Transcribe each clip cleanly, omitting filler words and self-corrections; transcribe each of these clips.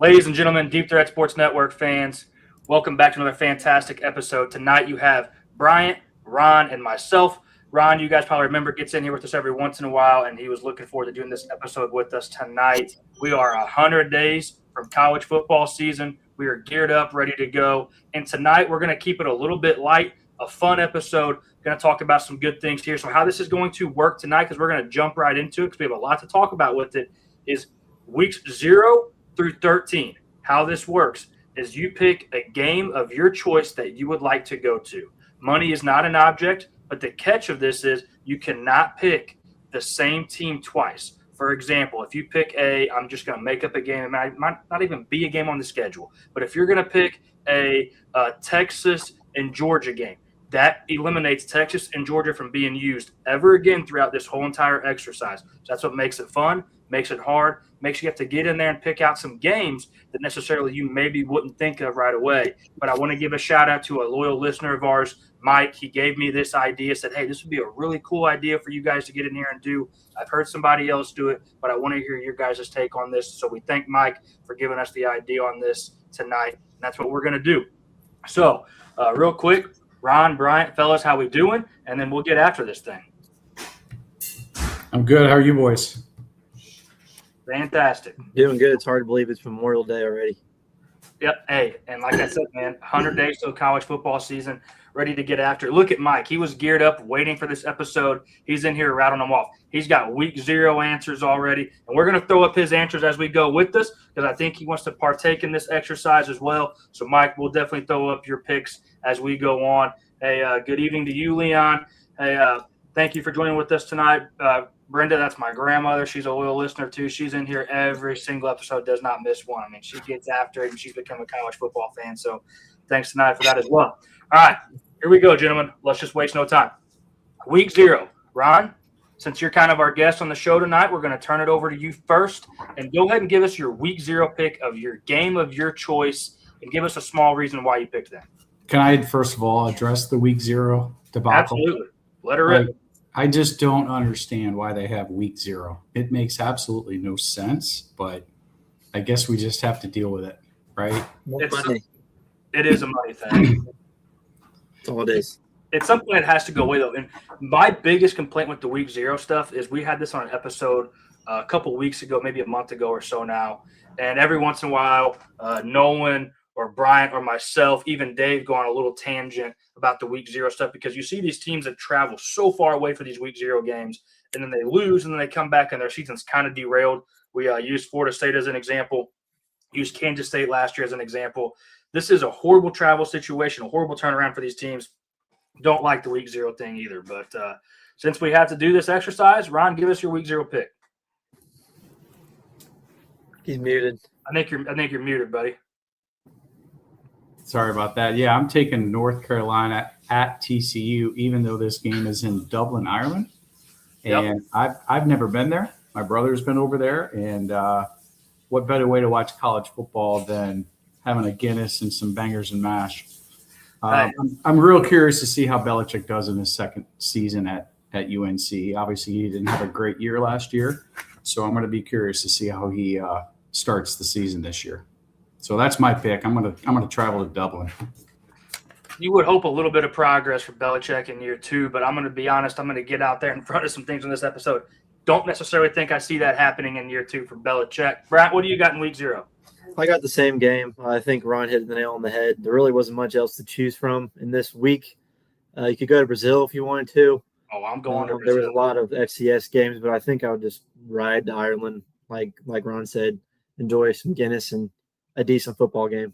Ladies and gentlemen, Deep Threat Sports Network fans, welcome back to another fantastic episode. Tonight you have Bryant, Ron, and myself. Ron, you guys probably remember, gets in here with us every once in a while, and he was looking forward to doing this episode with us tonight. We are 100 days from college football season. We are geared up, ready to go. And tonight we're going to keep it a little bit light, a fun episode. Going to talk about some good things here. So how this is going to work tonight, because we're going to jump right into it because we have a lot to talk about with it, is weeks 0 through 13. How this works is you pick a game of your choice that you would like to go to. Money is not an object, but the catch of this is you cannot pick the same team twice. For example, if you pick I'm just going to make up a game. It might not even be a game on the schedule. But if you're going to pick a Texas and Georgia game, that eliminates Texas and Georgia from being used ever again throughout this whole entire exercise. So that's what makes it fun, makes it hard, makes you have to get in there and pick out some games that necessarily you maybe wouldn't think of right away. But I want to give a shout out to a loyal listener of ours, Mike. He gave me this idea, said, hey, this would be a really cool idea for you guys to get in here and do. I've heard somebody else do it, but I want to hear your guys' take on this. So we thank Mike for giving us the idea on this tonight. And that's what we're going to do. So real quick, Ron, Bryant, fellas, how we doing? And then we'll get after this thing. I'm good. How are you boys? Fantastic. Doing good. It's hard to believe it's Memorial Day already. Yep. Hey, and like I said, man, 100 days till college football season, ready to get after it. Look at Mike. He was geared up, waiting for this episode. He's in here rattling them off. He's got week 0 answers already, and we're going to throw up his answers as we go with this because I think he wants to partake in this exercise as well. So, Mike, we'll definitely throw up your picks as we go on. Hey, good evening to you, Leon. Hey, thank you for joining with us tonight. Brenda, that's my grandmother. She's a loyal listener, too. She's in here every single episode, does not miss one. I mean, she gets after it, and she's become a college football fan. So thanks tonight for that as well. All right, here we go, gentlemen. Let's just waste no time. Week 0. Ron, since you're kind of our guest on the show tonight, we're going to turn it over to you first. And go ahead and give us your week 0 pick of your game of your choice and give us a small reason why you picked that. Can I, first of all, address the week 0 debacle? Absolutely. Let her rip. I just don't understand why they have week 0. It makes absolutely no sense, but I guess we just have to deal with it, right? It is a money thing. That's all it is. It's something that has to go away, though. And my biggest complaint with the week 0 stuff is we had this on an episode a couple weeks ago, maybe a month ago or so now. And every once in a while, Nolan or Bryant or myself, even Dave, go on a little tangent about the week 0 stuff because you see these teams that travel so far away for these week 0 games, and then they lose, and then they come back, and their season's kind of derailed. We used Florida State as an example, used Kansas State last year as an example. This is a horrible travel situation, a horrible turnaround for these teams. Don't like the week 0 thing either. But since we have to do this exercise, Ron, give us your week 0 pick. He's muted. I think you're muted, buddy. Sorry about that. Yeah, I'm taking North Carolina at TCU, even though this game is in Dublin, Ireland. And yep. I've never been there. My brother's been over there. And what better way to watch college football than having a Guinness and some bangers and mash? I'm real curious to see how Belichick does in his second season at UNC. Obviously, he didn't have a great year last year. So I'm going to be curious to see how he starts the season this year. So that's my pick. I'm gonna travel to Dublin. You would hope a little bit of progress for Belichick in year 2, but I'm going to be honest. I'm going to get out there in front of some things on this episode. Don't necessarily think I see that happening in year 2 for Belichick. Brad, what do you got in week 0? I got the same game. I think Ron hit the nail on the head. There really wasn't much else to choose from in this week. You could go to Brazil if you wanted to. Oh, I'm going to Brazil. There was a lot of FCS games, but I think I would just ride to Ireland, like Ron said, enjoy some Guinness and a decent football game.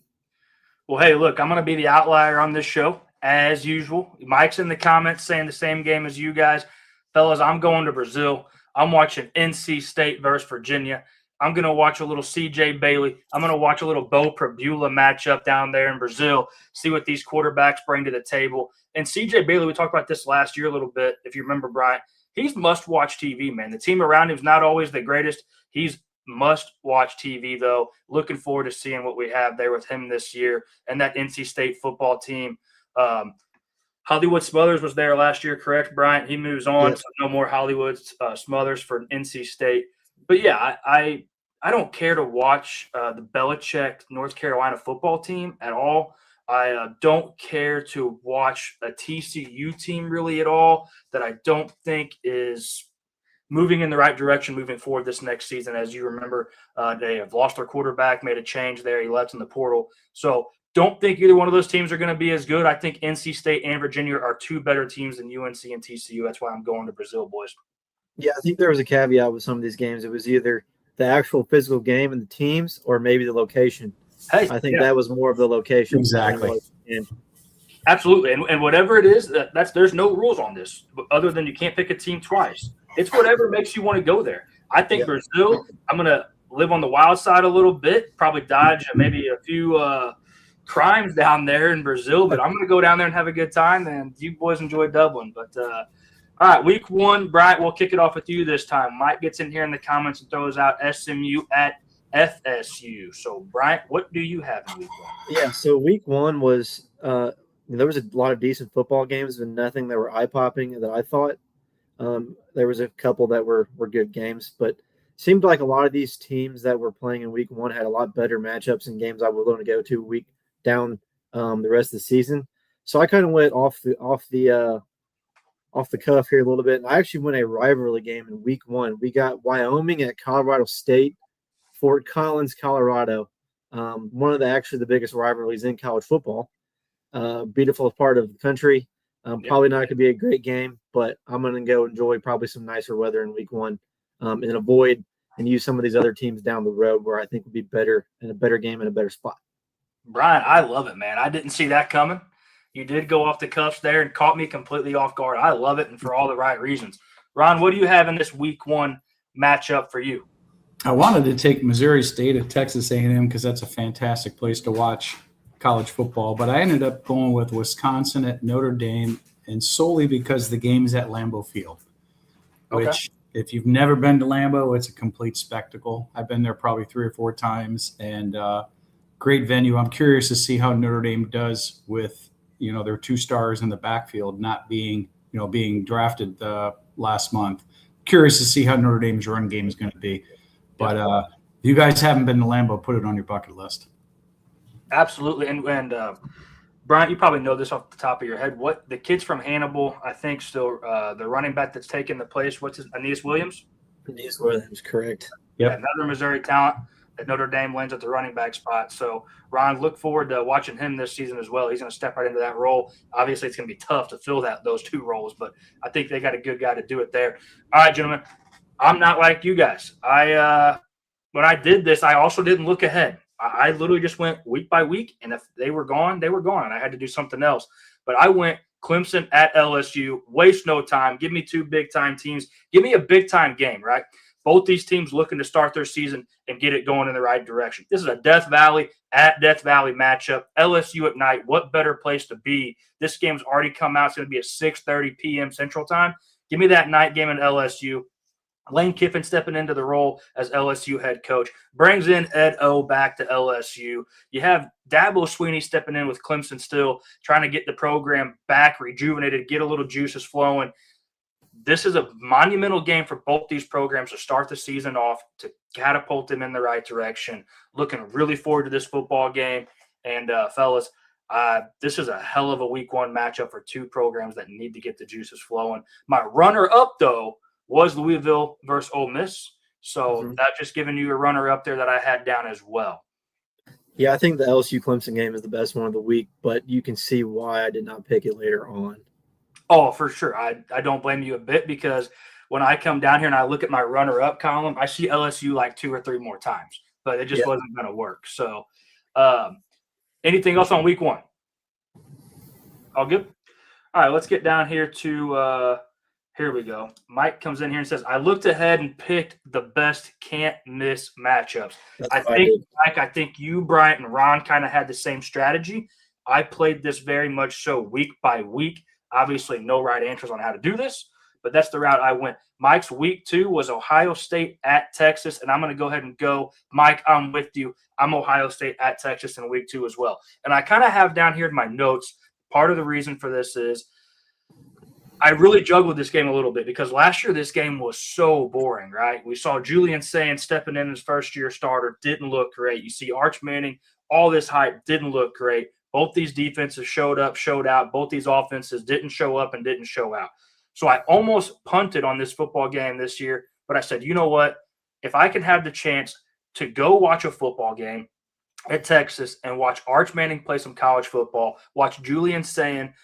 Well, hey, look, I'm going to be the outlier on this show, as usual. Mike's in the comments saying the same game as you guys. Fellas, I'm going to Brazil. I'm watching NC State versus Virginia. I'm going to watch a little C.J. Bailey. I'm going to watch a little Bo Prabula matchup down there in Brazil, see what these quarterbacks bring to the table. And C.J. Bailey, we talked about this last year a little bit, if you remember, Bryant. He's must-watch TV, man. The team around him is not always the greatest. He's must-watch TV, though. Looking forward to seeing what we have there with him this year and that NC State football team. Hollywood Smothers was there last year, correct, Bryant? He moves on, so no more Hollywood Smothers for NC State. But, yeah, I I don't care to watch the Belichick North Carolina football team at all. I don't care to watch a TCU team really at all that I don't think is moving in the right direction moving forward this next season. As you remember, they have lost their quarterback, made a change there. He left in the portal. So don't think either one of those teams are going to be as good. I think NC State and Virginia are two better teams than UNC and TCU. That's why I'm going to Brazil, boys. Yeah, I think there was a caveat with some of these games. It was either the actual physical game and the teams, or maybe the location. Hey, I think that was more of the location. Exactly. Absolutely, and whatever it is, there's no rules on this other than you can't pick a team twice. It's whatever makes you want to go there. I think Brazil. I'm gonna live on the wild side a little bit, probably dodge maybe a few crimes down there in Brazil, but I'm gonna go down there and have a good time. And you boys enjoy Dublin. But all right, week one, Bryant, we'll kick it off with you this time. Mike gets in here in the comments and throws out SMU at FSU. So, Bryant, what do you have in week one? Yeah, so week one was there was a lot of decent football games, but nothing that were eye-popping that I thought. There was a couple that were good games, but seemed like a lot of these teams that were playing in week one had a lot better matchups and games I was going to go to week down the rest of the season. So I kind of went off the cuff here a little bit. And I actually went a rivalry game in week one. We got Wyoming at Colorado State, Fort Collins, Colorado. One of the biggest rivalries in college football. Beautiful part of the country. Probably not going to be a great game, but I'm going to go enjoy probably some nicer weather in week one and avoid and use some of these other teams down the road where I think would be better and a better game in a better spot. Brian, I love it, man. I didn't see that coming. You did go off the cuffs there and caught me completely off guard. I love it, and for all the right reasons. Ron, what do you have in this week one matchup for you? I wanted to take Missouri State at Texas A&M because that's a fantastic place to watch college football, but I ended up going with Wisconsin at Notre Dame, and solely because the game's at Lambeau Field, which if you've never been to Lambeau, it's a complete spectacle. I've been there probably 3 or 4 times, and great venue. I'm curious to see how Notre Dame does with their 2 stars in the backfield not being drafted last month. Curious to see how Notre Dame's run game is going to be. But if you guys haven't been to Lambeau, put it on your bucket list. Absolutely. And Brian, you probably know this off the top of your head. What the kids from Hannibal, I think still the running back that's taking the place, Aeneas Williams? Aeneas Williams, correct. Yep. Yeah, another Missouri talent that Notre Dame lands at the running back spot. So, Ron, look forward to watching him this season as well. He's going to step right into that role. Obviously, it's going to be tough to fill those 2 roles, but I think they got a good guy to do it there. All right, gentlemen, I'm not like you guys. When I did this, I also didn't look ahead. I literally just went week by week, and if they were gone, they were gone, and I had to do something else. But I went Clemson at LSU, waste no time, give me 2 big-time teams, give me a big-time game, right? Both these teams looking to start their season and get it going in the right direction. This is a Death Valley at Death Valley matchup. LSU at night, what better place to be? This game's already come out. It's going to be at 6:30 p.m. Central Time. Give me that night game in LSU. Lane Kiffin stepping into the role as LSU head coach, brings in Ed O back to LSU. You have Dabo Swinney stepping in with Clemson still, trying to get the program back, rejuvenated, get a little juices flowing. This is a monumental game for both these programs to start the season off, to catapult them in the right direction. Looking really forward to this football game. And, fellas, this is a hell of a week one matchup for 2 programs that need to get the juices flowing. My runner-up, though, was Louisville versus Ole Miss. So that's just giving you a runner-up there that I had down as well. Yeah, I think the LSU-Clemson game is the best one of the week, but you can see why I did not pick it later on. Oh, for sure. I don't blame you a bit, because when I come down here and I look at my runner-up column, I see LSU like 2 or 3 more times, but it just wasn't going to work. So anything else on week one? All good? All right, let's get down here to here we go. Mike comes in here and says, I looked ahead and picked the best can't-miss matchups. I think you, Bryant, and Ron kind of had the same strategy. I played this very much so week by week. Obviously, no right answers on how to do this, but that's the route I went. Mike's week 2 was Ohio State at Texas, and I'm going to go ahead and go. Mike, I'm with you. I'm Ohio State at Texas in week 2 as well. And I kind of have down here in my notes, part of the reason for this is I really juggled this game a little bit because last year this game was so boring, right? We saw Julian Sand stepping in his first-year starter, didn't look great. You see Arch Manning, all this hype, didn't look great. Both these defenses showed up, showed out. Both these offenses didn't show up and didn't show out. So I almost punted on this football game this year, but I said, you know what? If I can have the chance to go watch a football game at Texas and watch Arch Manning play some college football, watch Julian Sand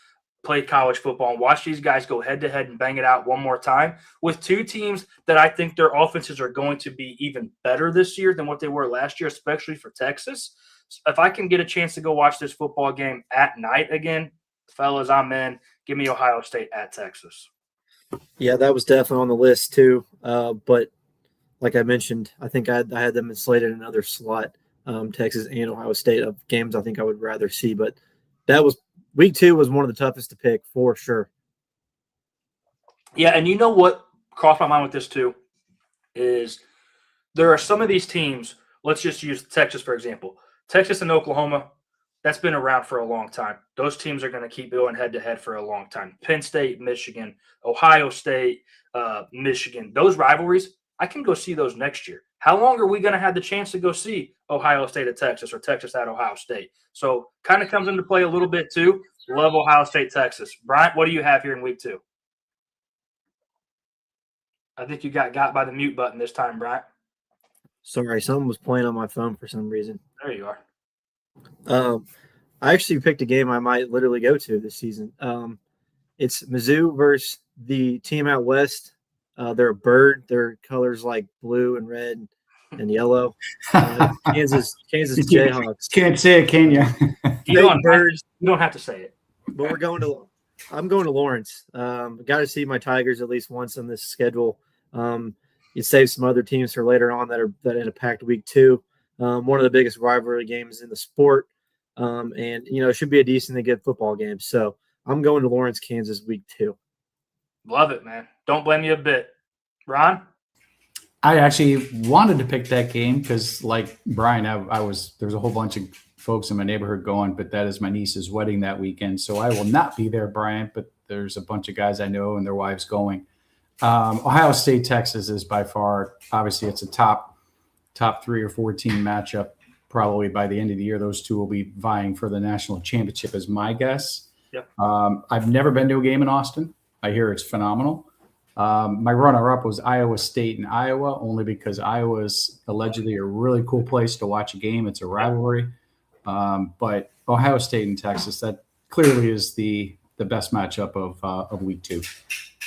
play college football, and watch these guys go head-to-head and bang it out one more time with two teams that I think their offenses are going to be even better this year than what they were last year, especially for Texas. If I can get a chance to go watch this football game at night again, fellas, I'm in. Give me Ohio State at Texas. Yeah, that was definitely on the list too. But like I mentioned, I think I had them slated in another slot, Texas and Ohio State, of games I think I would rather see. But that was week 2 was one of the toughest to pick for sure. Yeah, and you know what crossed my mind with this too is there are some of these teams. Let's just use Texas for example. Texas and Oklahoma, that's been around for a long time. Those teams are going to keep going head-to-head for a long time. Penn State, Michigan, Ohio State, Michigan, those rivalries, I can go see those next year. How long are we going to have the chance to go see Ohio State at Texas or Texas at Ohio State? So kind of comes into play a little bit too. Love Ohio State, Texas. Bryant, what do you have here in week 2? I think you got by the mute button this time, Bryant. Sorry, someone was playing on my phone for some reason. There you are. I actually picked a game I might literally go to this season. It's Mizzou versus the team out west. They're a bird. Their colors like blue and red and yellow. Kansas Jayhawks. Can't say it, can you? You don't have to say it. But I'm going to Lawrence. Got to see my Tigers at least once on this schedule. You save some other teams for later on that in a packed week 2. One of the biggest rivalry games in the sport. And it should be a decently good football game. So I'm going to Lawrence, Kansas week 2. Love it, man. Don't blame me a bit. Ron? I actually wanted to pick that game because, like Brian, there's a whole bunch of folks in my neighborhood going, but that is my niece's wedding that weekend. So I will not be there, Brian, but there's a bunch of guys I know and their wives going. Ohio State, Texas is by far, obviously it's a top 3 or 4 team matchup. Probably by the end of the year, those two will be vying for the national championship is my guess. Yep. I've never been to a game in Austin. I hear it's phenomenal. My runner-up was Iowa State and Iowa, only because Iowa is allegedly a really cool place to watch a game. It's a rivalry. But Ohio State and Texas, that clearly is the best matchup of week 2.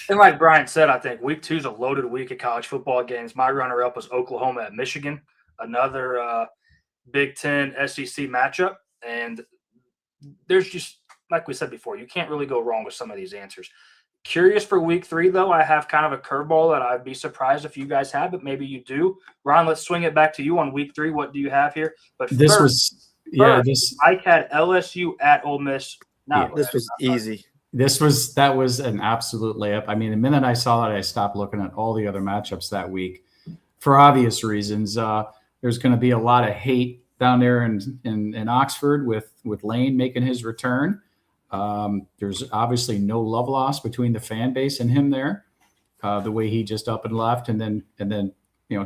And like Brian said, I think week 2 is a loaded week of college football games. My runner-up was Oklahoma at Michigan, another Big Ten SEC matchup. And there's just, like we said before, you can't really go wrong with some of these answers. Curious for week 3, though. I have kind of a curveball that I'd be surprised if you guys have, but maybe you do. Ron, let's swing it back to you on week 3. What do you have here? But I had LSU at Ole Miss. This was easy. That was an absolute layup. I mean, the minute I saw that, I stopped looking at all the other matchups that week for obvious reasons. There's going to be a lot of hate down there in Oxford with Lane making his return. There's obviously no love lost between the fan base and him there. The way he just up and left and then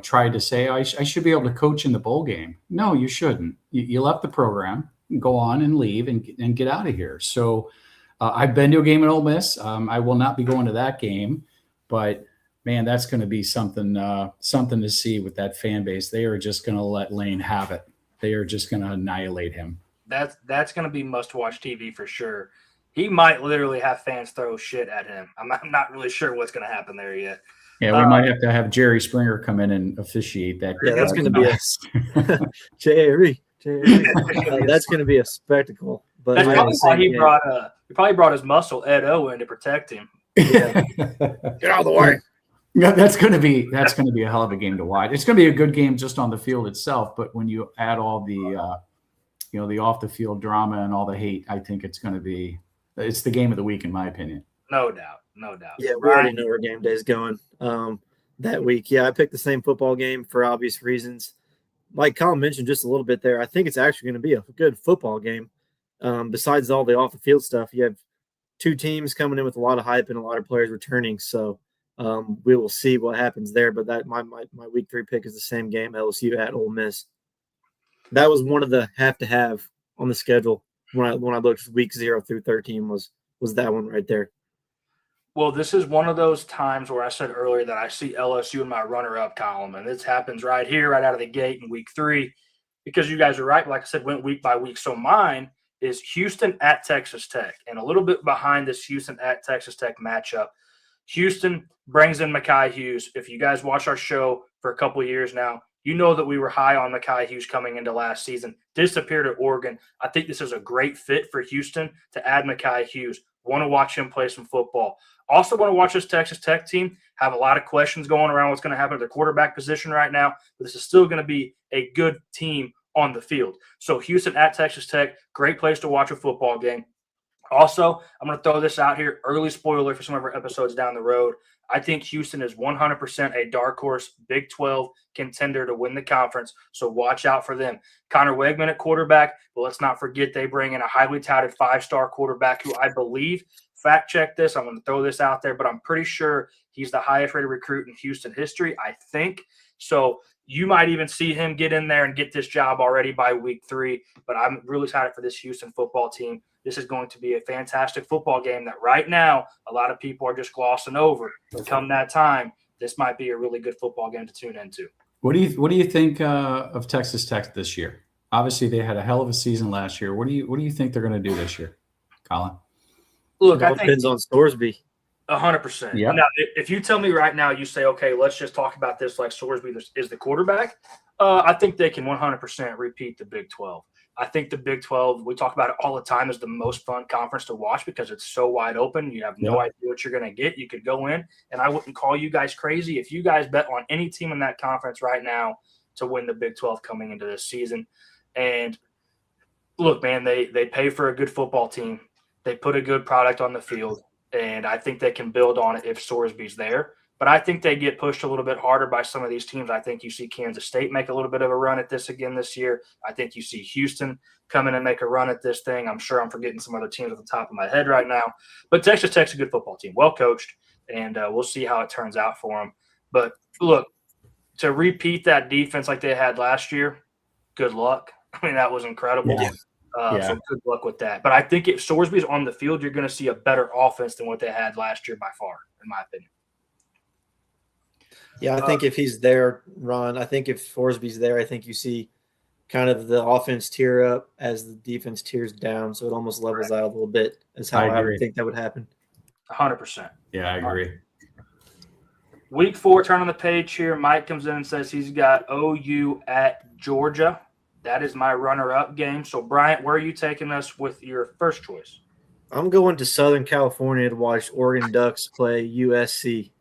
tried to say, I should be able to coach in the bowl game. No, you shouldn't. You left the program, go on and leave and get out of here. So I've been to a game at Ole Miss. I will not be going to that game, but man, that's going to be something to see with that fan base. They are just going to let Lane have it. They are just going to annihilate him. That's going to be must-watch TV for sure. He might literally have fans throw shit at him. I'm not really sure what's going to happen there yet. Yeah, we might have to have Jerry Springer come in and officiate that. Yeah, that's going to be a Jerry. That's going to be a spectacle. But that's probably why he probably brought his muscle Ed Owen to protect him. Yeah. Get out of the way. Yeah, that's going to be a hell of a game to watch. It's going to be a good game just on the field itself, but when you add all the the off the field drama and all the hate, I think it's the game of the week in my opinion. No doubt. Yeah, we already know where game day is going that week. Yeah, I picked the same football game for obvious reasons. Like Colin mentioned just a little bit there, I think it's actually going to be a good football game. Besides all the off the field stuff, you have two teams coming in with a lot of hype and a lot of players returning. So we will see what happens there. But that my week 3 pick is the same game, LSU at Ole Miss. That was one of the have on the schedule when I looked week 0 through 13 was that one right there. Well, this is one of those times where I said earlier that I see LSU in my runner-up column, and this happens right here, right out of the gate in week 3, because you guys are right. Like I said, went week by week. So mine is Houston at Texas Tech, and a little bit behind this Houston at Texas Tech matchup. Houston brings in Mekhi Hughes. If you guys watch our show for a couple of years now, you know that we were high on Mekhi Hughes coming into last season. Disappeared at Oregon. I think this is a great fit for Houston to add Mekhi Hughes. Want to watch him play some football. Also want to watch this Texas Tech team. Have a lot of questions going around what's going to happen at their quarterback position right now. But this is still going to be a good team on the field. So Houston at Texas Tech, great place to watch a football game. Also, I'm going to throw this out here, early spoiler for some of our episodes down the road. I think Houston is 100% a dark horse Big 12 contender to win the conference, so watch out for them. Connor Wegman at quarterback, but let's not forget they bring in a highly touted 5-star quarterback who I believe, fact check this, I'm going to throw this out there, but I'm pretty sure he's the highest rated recruit in Houston history, I think. So you might even see him get in there and get this job already by week 3, but I'm really excited for this Houston football team. This is going to be a fantastic football game that right now a lot of people are just glossing over. Come that time, this might be a really good football game to tune into. What do you think of Texas Tech this year? Obviously, they had a hell of a season last year. What do you think they're going to do this year, Colin? Look, I think depends on Sorsby. 100%. Yeah. Now, if you tell me right now, you say, okay, let's just talk about this like Sorsby is the quarterback. I think they can 100% repeat the Big 12. I think the Big 12, we talk about it all the time, is the most fun conference to watch because it's so wide open. You have no idea what you're going to get. You could go in, and I wouldn't call you guys crazy if you guys bet on any team in that conference right now to win the Big 12 coming into this season. And look, man, they pay for a good football team. They put a good product on the field, and I think they can build on it if Sorsby's there. But I think they get pushed a little bit harder by some of these teams. I think you see Kansas State make a little bit of a run at this again this year. I think you see Houston come in and make a run at this thing. I'm sure I'm forgetting some other teams at the top of my head right now. But Texas Tech's a good football team, well coached, and we'll see how it turns out for them. But look, to repeat that defense like they had last year, good luck. I mean, that was incredible. Yeah. So good luck with that. But I think if Sorsby's on the field, you're going to see a better offense than what they had last year by far, in my opinion. Yeah, I think if he's there, Ron, I think if Sorsby's there, I think you see kind of the offense tier up as the defense tiers down. So it almost levels out a little bit is how I would think that would happen. 100%. Yeah, I agree. Week 4, turn on the page here. Mike comes in and says he's got OU at Georgia. That is my runner-up game. So, Bryant, where are you taking us with your first choice? I'm going to Southern California to watch Oregon Ducks play USC.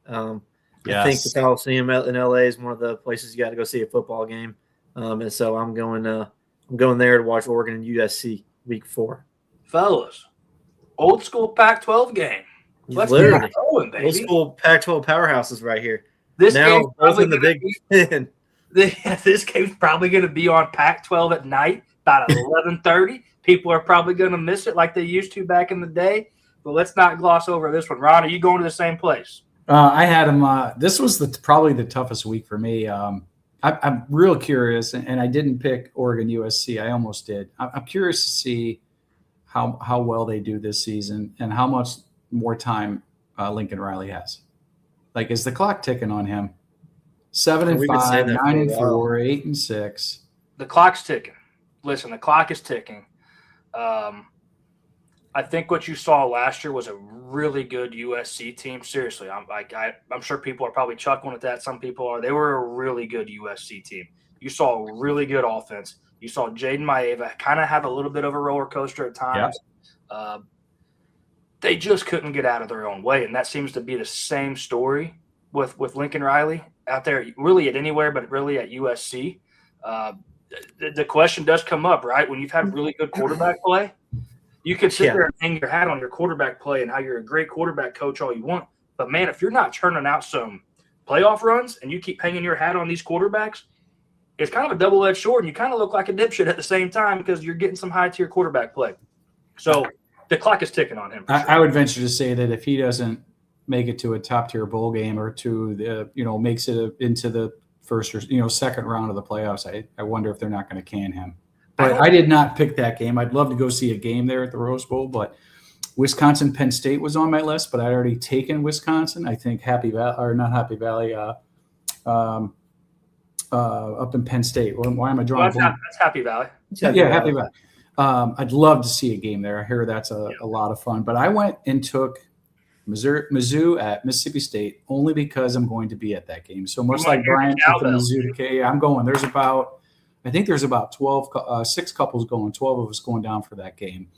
I think the Coliseum in LA is one of the places you got to go see a football game, and so I'm going there to watch Oregon and USC week 4. Fellas, old school Pac-12 game. Let's Literally, get going, baby. old school Pac-12 powerhouses right here. This now game's both probably in the gonna Big Ten. This game's probably going to be on Pac-12 at night, about 11:30. People are probably going to miss it like they used to back in the day. But let's not gloss over this one. Ron, are you going to the same place? I had him. This was probably the toughest week for me. I'm real curious, and I didn't pick Oregon USC. I almost did. I'm curious to see how well they do this season and how much more time Lincoln Riley has. Like, is the clock ticking on him? 7-5, 9-4, 8-6. The clock's ticking. Listen, the clock is ticking. I think what you saw last year was a really good USC team. Seriously, I'm sure people are probably chuckling at that. Some people are. They were a really good USC team. You saw a really good offense. You saw Jaden Maeva kind of have a little bit of a roller coaster at times. Yep. They just couldn't get out of their own way, and that seems to be the same story with Lincoln Riley out there, really at anywhere, but really at USC. The question does come up, right? When you've had really good quarterback play, you can sit there and hang your hat on your quarterback play and how you're a great quarterback coach all you want. But, man, if you're not churning out some playoff runs and you keep hanging your hat on these quarterbacks, it's kind of a double-edged sword, and you kind of look like a dipshit at the same time because you're getting some high-tier quarterback play. So the clock is ticking on him. For sure. I would venture to say that if he doesn't make it to a top tier bowl game or to the, makes it into the first or, second round of the playoffs, I wonder if they're not going to can him. But I did not pick that game. I'd love to go see a game there at the Rose Bowl, but Wisconsin, Penn State was on my list, but I'd already taken Wisconsin. I think Happy Valley, or not Happy Valley, up in Penn State. Why am I drawing? That's Happy Valley. Yeah, Happy Valley. I'd love to see a game there. I hear that's a lot of fun. But I went and took Mizzou at Mississippi State only because I'm going to be at that game. So much like Brian took the Mizzou to K, I'm going. I think there's about 12, 6 couples going, 12 of us going down for that game.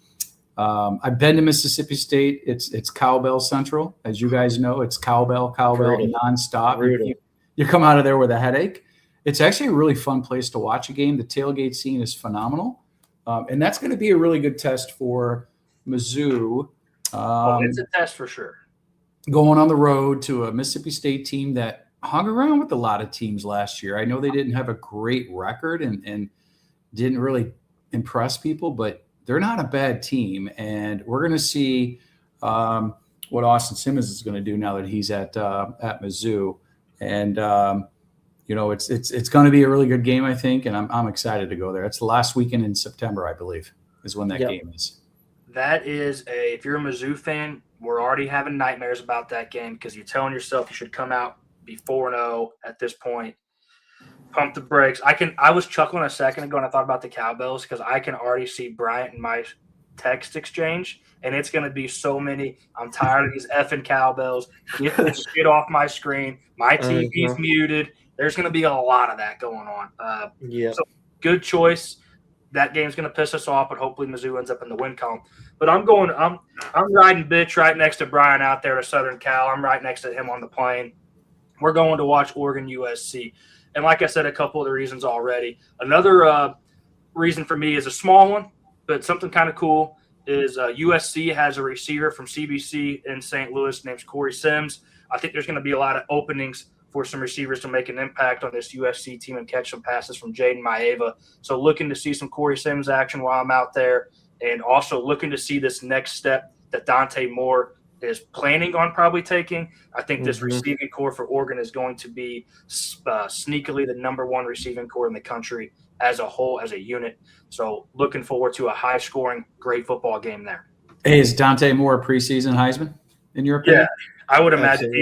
I've been to Mississippi State. It's cowbell central, as you guys know. It's cowbell nonstop. You come out of there with a headache. It's actually a really fun place to watch a game. The tailgate scene is phenomenal, and that's going to be a really good test for Mizzou. It's a test for sure. Going on the road to a Mississippi State team that hung around with a lot of teams last year. I know they didn't have a great record and didn't really impress people, but they're not a bad team. And we're going to see what Austin Simmons is going to do now that he's at Mizzou. And, it's going to be a really good game, I think. And I'm excited to go there. It's the last weekend in September, I believe, is when that game is. That is if you're a Mizzou fan, we're already having nightmares about that game because you're telling yourself you should come out be 4-0 at this point. Pump the brakes. I was chuckling a second ago and I thought about the Cowbells because I can already see Bryant and my text exchange, and it's going to be so many. I'm tired of these effing Cowbells. Get this shit off my screen. My TV's muted. There's going to be a lot of that going on. So good choice. That game's going to piss us off, but hopefully Mizzou ends up in the win column. But I'm riding bitch right next to Brian out there to Southern Cal. I'm right next to him on the plane. We're going to watch Oregon USC. And like I said, a couple of the reasons already. Another reason for me is a small one, but something kind of cool is USC has a receiver from CBC in St. Louis named Corey Sims. I think there's going to be a lot of openings for some receivers to make an impact on this USC team and catch some passes from Jaden Maeva. So looking to see some Corey Sims action while I'm out there, and also looking to see this next step that Dante Moore is planning on probably taking. I think this receiving core for Oregon is going to be sneakily the number one receiving core in the country as a whole, as a unit. So looking forward to a high-scoring, great football game there. Hey, is Dante Moore a preseason Heisman, in your opinion? Yeah, I would imagine.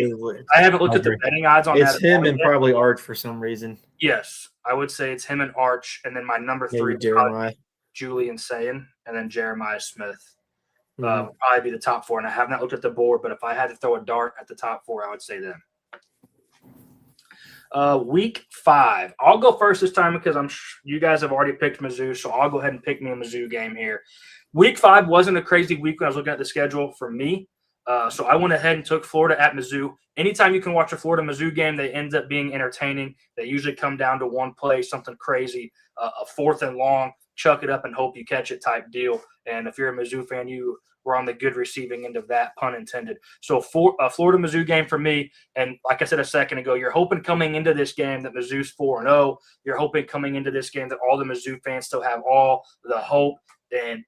I haven't looked at the betting odds on that. It's him and probably Arch for some reason. Yes, I would say it's him and Arch, and then my number 3 Jeremiah. Julian Sayin, and then Jeremiah Smith. Would probably be the top 4, and I have not looked at the board, but if I had to throw a dart at the top 4, I would say them. Week 5. I'll go first this time because you guys have already picked Mizzou, so I'll go ahead and pick me a Mizzou game here. Week 5 wasn't a crazy week when I was looking at the schedule for me, so I went ahead and took Florida at Mizzou. Anytime you can watch a Florida-Mizzou game, they end up being entertaining. They usually come down to one play, something crazy, a 4th and long, chuck it up and hope you catch it type deal. And if you're a Mizzou fan, you were on the good receiving end of that, pun intended. So for a Florida-Mizzou game for me, and like I said a second ago, you're hoping coming into this game that Mizzou's 4-0. You're hoping coming into this game that all the Mizzou fans still have all the hope and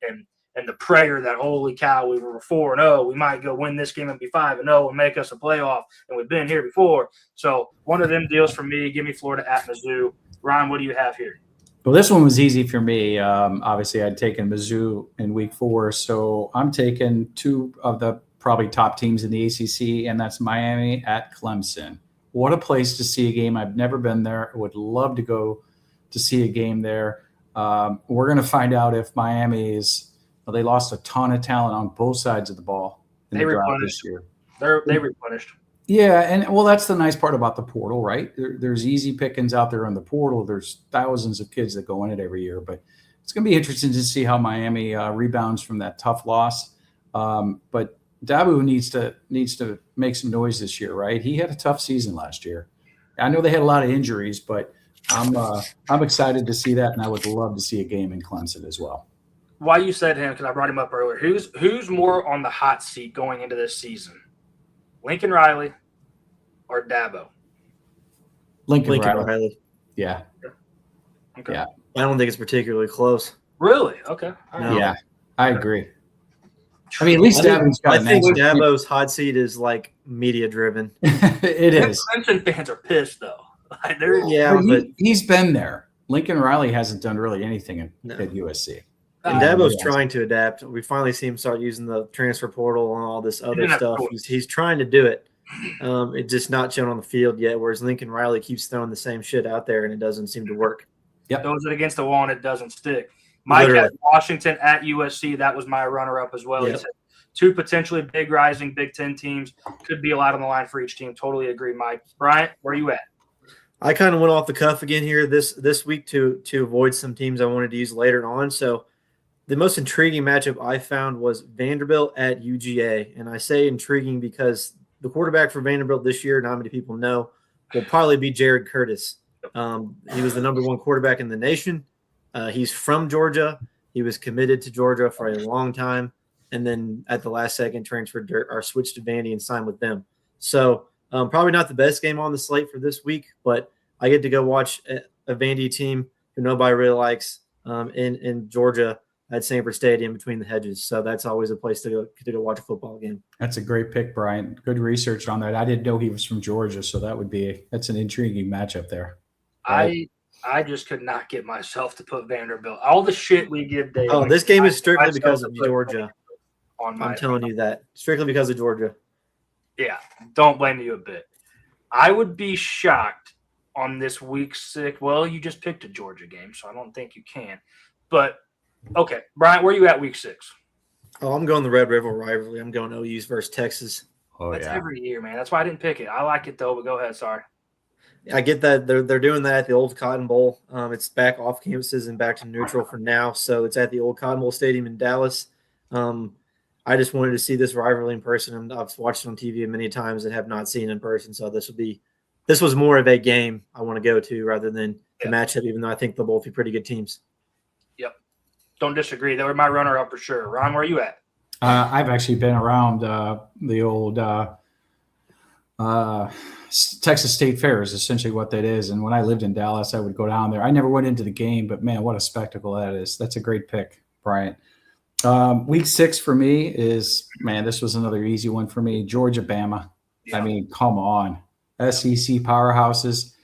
the prayer that, holy cow, we were 4-0. We might go win this game and be 5-0 and make us a playoff, and we've been here before. So one of them deals for me. Give me Florida at Mizzou. Ryan, what do you have here? Well, this one was easy for me. Obviously, I'd taken Mizzou in week 4, so I'm taking 2 of the probably top teams in the ACC, and that's Miami at Clemson. What a place to see a game. I've never been there. I would love to go to see a game there. We're going to find out if Miami is they lost a ton of talent on both sides of the ball in the draft this year. They replenished. Yeah, and well, that's the nice part about the portal, right? There's easy pickings out there in the portal. There's thousands of kids that go in it every year, but it's going to be interesting to see how Miami rebounds from that tough loss. But Dabu needs to make some noise this year, right? He had a tough season last year. I know they had a lot of injuries, but I'm excited to see that, and I would love to see a game in Clemson as well. Why you said him, because I brought him up earlier. Who's more on the hot seat going into this season? Lincoln Riley or Dabo? Lincoln Riley. Yeah. Okay. Yeah. I don't think it's particularly close. Really? Okay. All right. Yeah, I agree. I mean, at least Davin's got I an think answer. Dabo's hot seat is like media driven. It is. Clemson fans are pissed though. Like, Yeah, but he's been there. Lincoln Riley hasn't done really anything at USC. And Dabo's trying to adapt. We finally see him start using the transfer portal and all this other stuff. He's trying to do it. It's just not shown on the field yet, whereas Lincoln Riley keeps throwing the same shit out there, and it doesn't seem to work. Yep. Throws it against the wall, and it doesn't stick. Mike at Washington at USC. That was my runner-up as well. Yep. He said 2 potentially big rising Big Ten teams. Could be a lot on the line for each team. Totally agree, Mike. Bryant, where are you at? I kind of went off the cuff again here this week to avoid some teams I wanted to use later on. So the most intriguing matchup I found was Vanderbilt at UGA. And I say intriguing because the quarterback for Vanderbilt this year, not many people know, will probably be Jared Curtis. He was the number 1 quarterback in the nation. He's from Georgia. He was committed to Georgia for a long time. And then at the last second transferred or switched to Vandy and signed with them. So probably not the best game on the slate for this week, but I get to go watch a Vandy team who nobody really likes in Georgia at Sanford Stadium between the hedges. So that's always a place to go watch a football game. That's a great pick, Brian. Good research on that. I didn't know he was from Georgia, so that's an intriguing matchup there. Right? I just could not get myself to put Vanderbilt. All the shit we give Dave. Oh, this game is strictly because of Georgia. I'm telling you that. Strictly because of Georgia. Yeah, don't blame you a bit. I would be shocked on this week 6. Well, you just picked a Georgia game, so I don't think you can. But, okay, Brian, where are you at week 6? Oh, I'm going the Red River rivalry. I'm going OU's versus Texas. Oh, That's every year, man. That's why I didn't pick it. I like it, though, but go ahead. Sorry. I get that they're doing that at the old Cotton Bowl. It's back off campuses and back to neutral for now. So it's at the old Cotton Bowl Stadium in Dallas. I just wanted to see this rivalry in person. I've watched it on TV many times and have not seen it in person. So this was more of a game I want to go to rather than the matchup, even though I think they'll both be pretty good teams. Yep. Don't disagree. They were my runner-up for sure. Ron, where are you at? I've actually been around the old Texas State Fair is essentially what that is. And when I lived in Dallas, I would go down there. I never went into the game, but man, what a spectacle that is. That's a great pick, Bryant. Week 6 for me is, man, this was another easy one for me. Georgia, Bama. Yeah. I mean, come on. SEC powerhouses.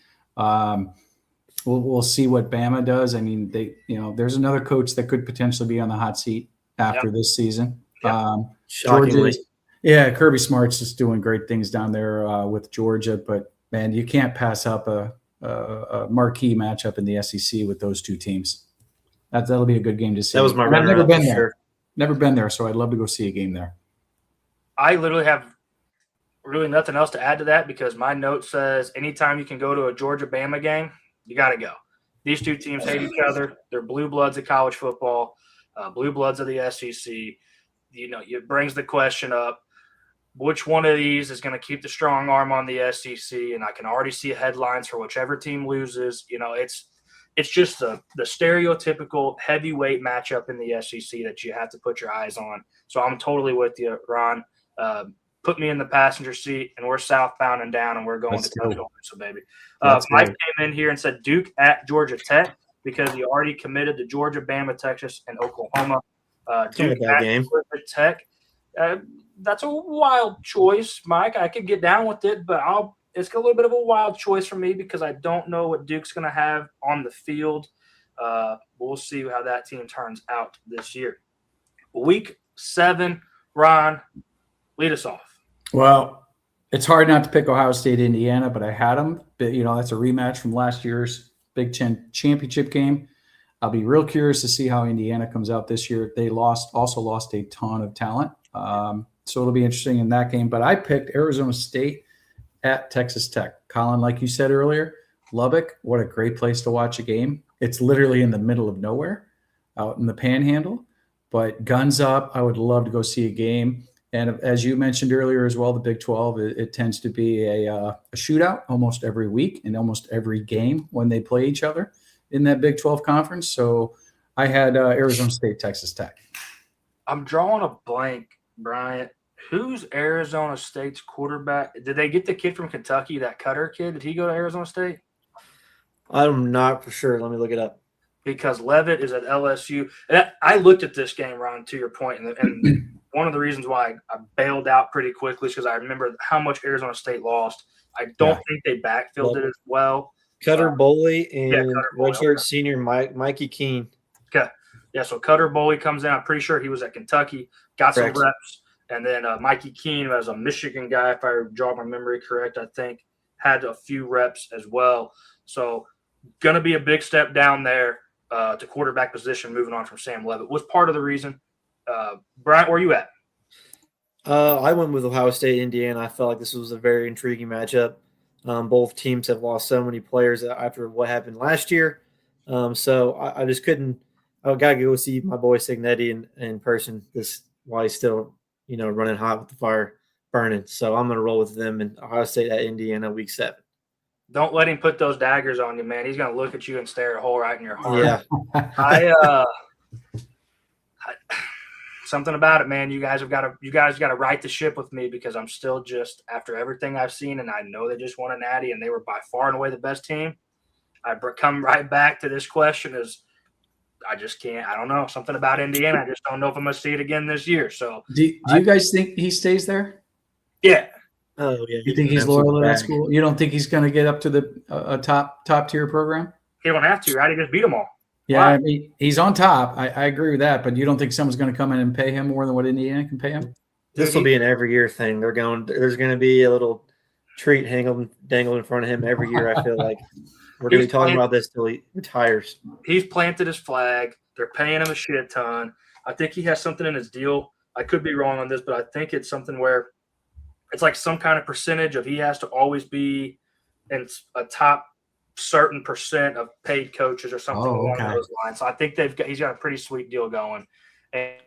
We'll see what Bama does. I mean, there's another coach that could potentially be on the hot seat after this season. Shockingly. Yeah, Kirby Smart's just doing great things down there with Georgia, but man, you can't pass up a marquee matchup in the SEC with those two teams. That'll be a good game to see. That was my I've never been there. Sure. Never been there, so I'd love to go see a game there. I literally have really nothing else to add to that because my note says anytime you can go to a Georgia-Bama game, you got to go. These two teams hate each other. They're blue bloods of college football, blue bloods of the SEC. It brings the question up, which one of these is going to keep the strong arm on the SEC? And I can already see headlines for whichever team loses. It's just the stereotypical heavyweight matchup in the SEC that you have to put your eyes on. So I'm totally with you, Ron. Put me in the passenger seat, and we're southbound and down, and we're going to Tuscaloosa, so baby. Mike came in here and said Duke at Georgia Tech because he already committed to Georgia, Bama, Texas, and Oklahoma. Duke at Georgia Tech. That's a wild choice, Mike. I could get down with it, but it's a little bit of a wild choice for me because I don't know what Duke's going to have on the field. We'll see how that team turns out this year. Week 7, Ron, lead us off. Well, it's hard not to pick Ohio State, Indiana, but I had them. But, that's a rematch from last year's Big Ten championship game. I'll be real curious to see how Indiana comes out this year. They also lost a ton of talent. So it'll be interesting in that game. But I picked Arizona State at Texas Tech. Colin, like you said earlier, Lubbock, what a great place to watch a game. It's literally in the middle of nowhere out in the panhandle. But guns up, I would love to go see a game. And as you mentioned earlier as well, the Big 12, it tends to be a shootout almost every week and almost every game when they play each other in that Big 12 conference. So I had Arizona State, Texas Tech. I'm drawing a blank, Bryant. Who's Arizona State's quarterback? Did they get the kid from Kentucky, that Cutter kid? Did he go to Arizona State? I'm not for sure. Let me look it up. Because Levitt is at LSU. And I looked at this game, Ron, to your point, and one of the reasons why I bailed out pretty quickly is because I remember how much Arizona State lost. I don't think they backfilled it as well. Cutter Boley and Cutter Boley, redshirt okay. senior Mikey Keene. Okay. Yeah, so Cutter Boley comes in. I'm pretty sure he was at Kentucky, got Correct. some reps. And then Mikey Keene was a Michigan guy, if I jog my memory correct, I think, had a few reps as well. So going to be a big step down there to quarterback position, moving on from Sam Levitt. Was part of the reason. Bryant, where you at? I went with Ohio State, Indiana. I felt like this was a very intriguing matchup. Both teams have lost so many players after what happened last year. So I just couldn't – I got to go see my boy Signetti in person while he's still, running hot with the fire burning. So I'm going to roll with them in Ohio State at Indiana week 7. Don't let him put those daggers on you, man. He's going to look at you and stare a hole right in your heart. Yeah. Something about it, man. You guys got to right the ship with me because I'm still just after everything I've seen, and I know they just won a natty, and they were by far and away the best team. I come right back to this question: is I just can't. I don't know something about Indiana. I just don't know if I'm gonna see it again this year. So, do you guys think he stays there? Yeah. Oh yeah. You think he's loyal to that school? You don't think he's going to get up to the top tier program? He don't have to, right? He just beat them all. Yeah, I mean, he's on top. I agree with that, but you don't think someone's going to come in and pay him more than what Indiana can pay him? This will be an every year thing. There's going to be a little treat dangled in front of him every year. I feel like we're going to be talking about this till he retires. He's planted his flag. They're paying him a shit ton. I think he has something in his deal. I could be wrong on this, but I think it's something where it's like some kind of percentage of he has to always be in a top certain percent of paid coaches or something along those lines. So I think he's got a pretty sweet deal going. And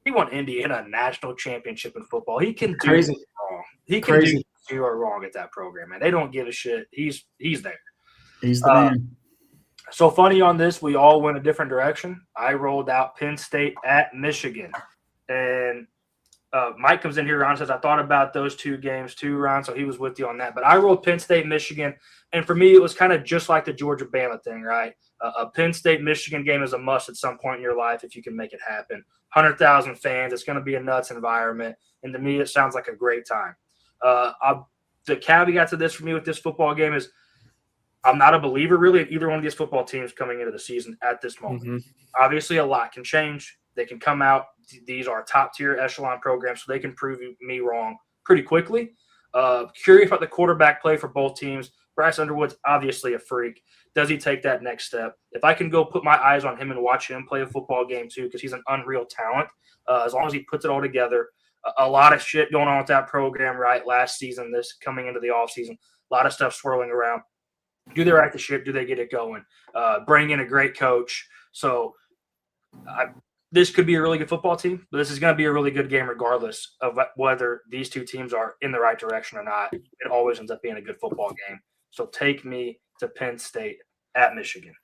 he won Indiana a national championship in football. He can do wrong. He can do zero wrong at that program, man. They don't give a shit. He's there. He's the man. So funny on this, we all went a different direction. I rolled out Penn State at Michigan. And Mike comes in here, Ron says, I thought about those two games too, Ron, so he was with you on that. But I rolled Penn State, Michigan, and for me, it was kind of just like the Georgia-Bama thing, right? A Penn State-Michigan game is a must at some point in your life if you can make it happen. 100,000 fans, it's going to be a nuts environment, and to me, it sounds like a great time. The caveat to this for me with this football game is I'm not a believer really in either one of these football teams coming into the season at this moment. Mm-hmm. Obviously, a lot can change. They can come out. These are top-tier echelon programs, so they can prove me wrong pretty quickly. Curious about the quarterback play for both teams. Bryce Underwood's obviously a freak. Does he take that next step? If I can go put my eyes on him and watch him play a football game too, because he's an unreal talent, as long as he puts it all together, a lot of shit going on with that program, right? Last season, this coming into the offseason, a lot of stuff swirling around. Do they right the ship? Do they get it going? Bring in a great coach. So this could be a really good football team, but this is going to be a really good game regardless of whether these two teams are in the right direction or not. It always ends up being a good football game. So take me to Penn State at Michigan.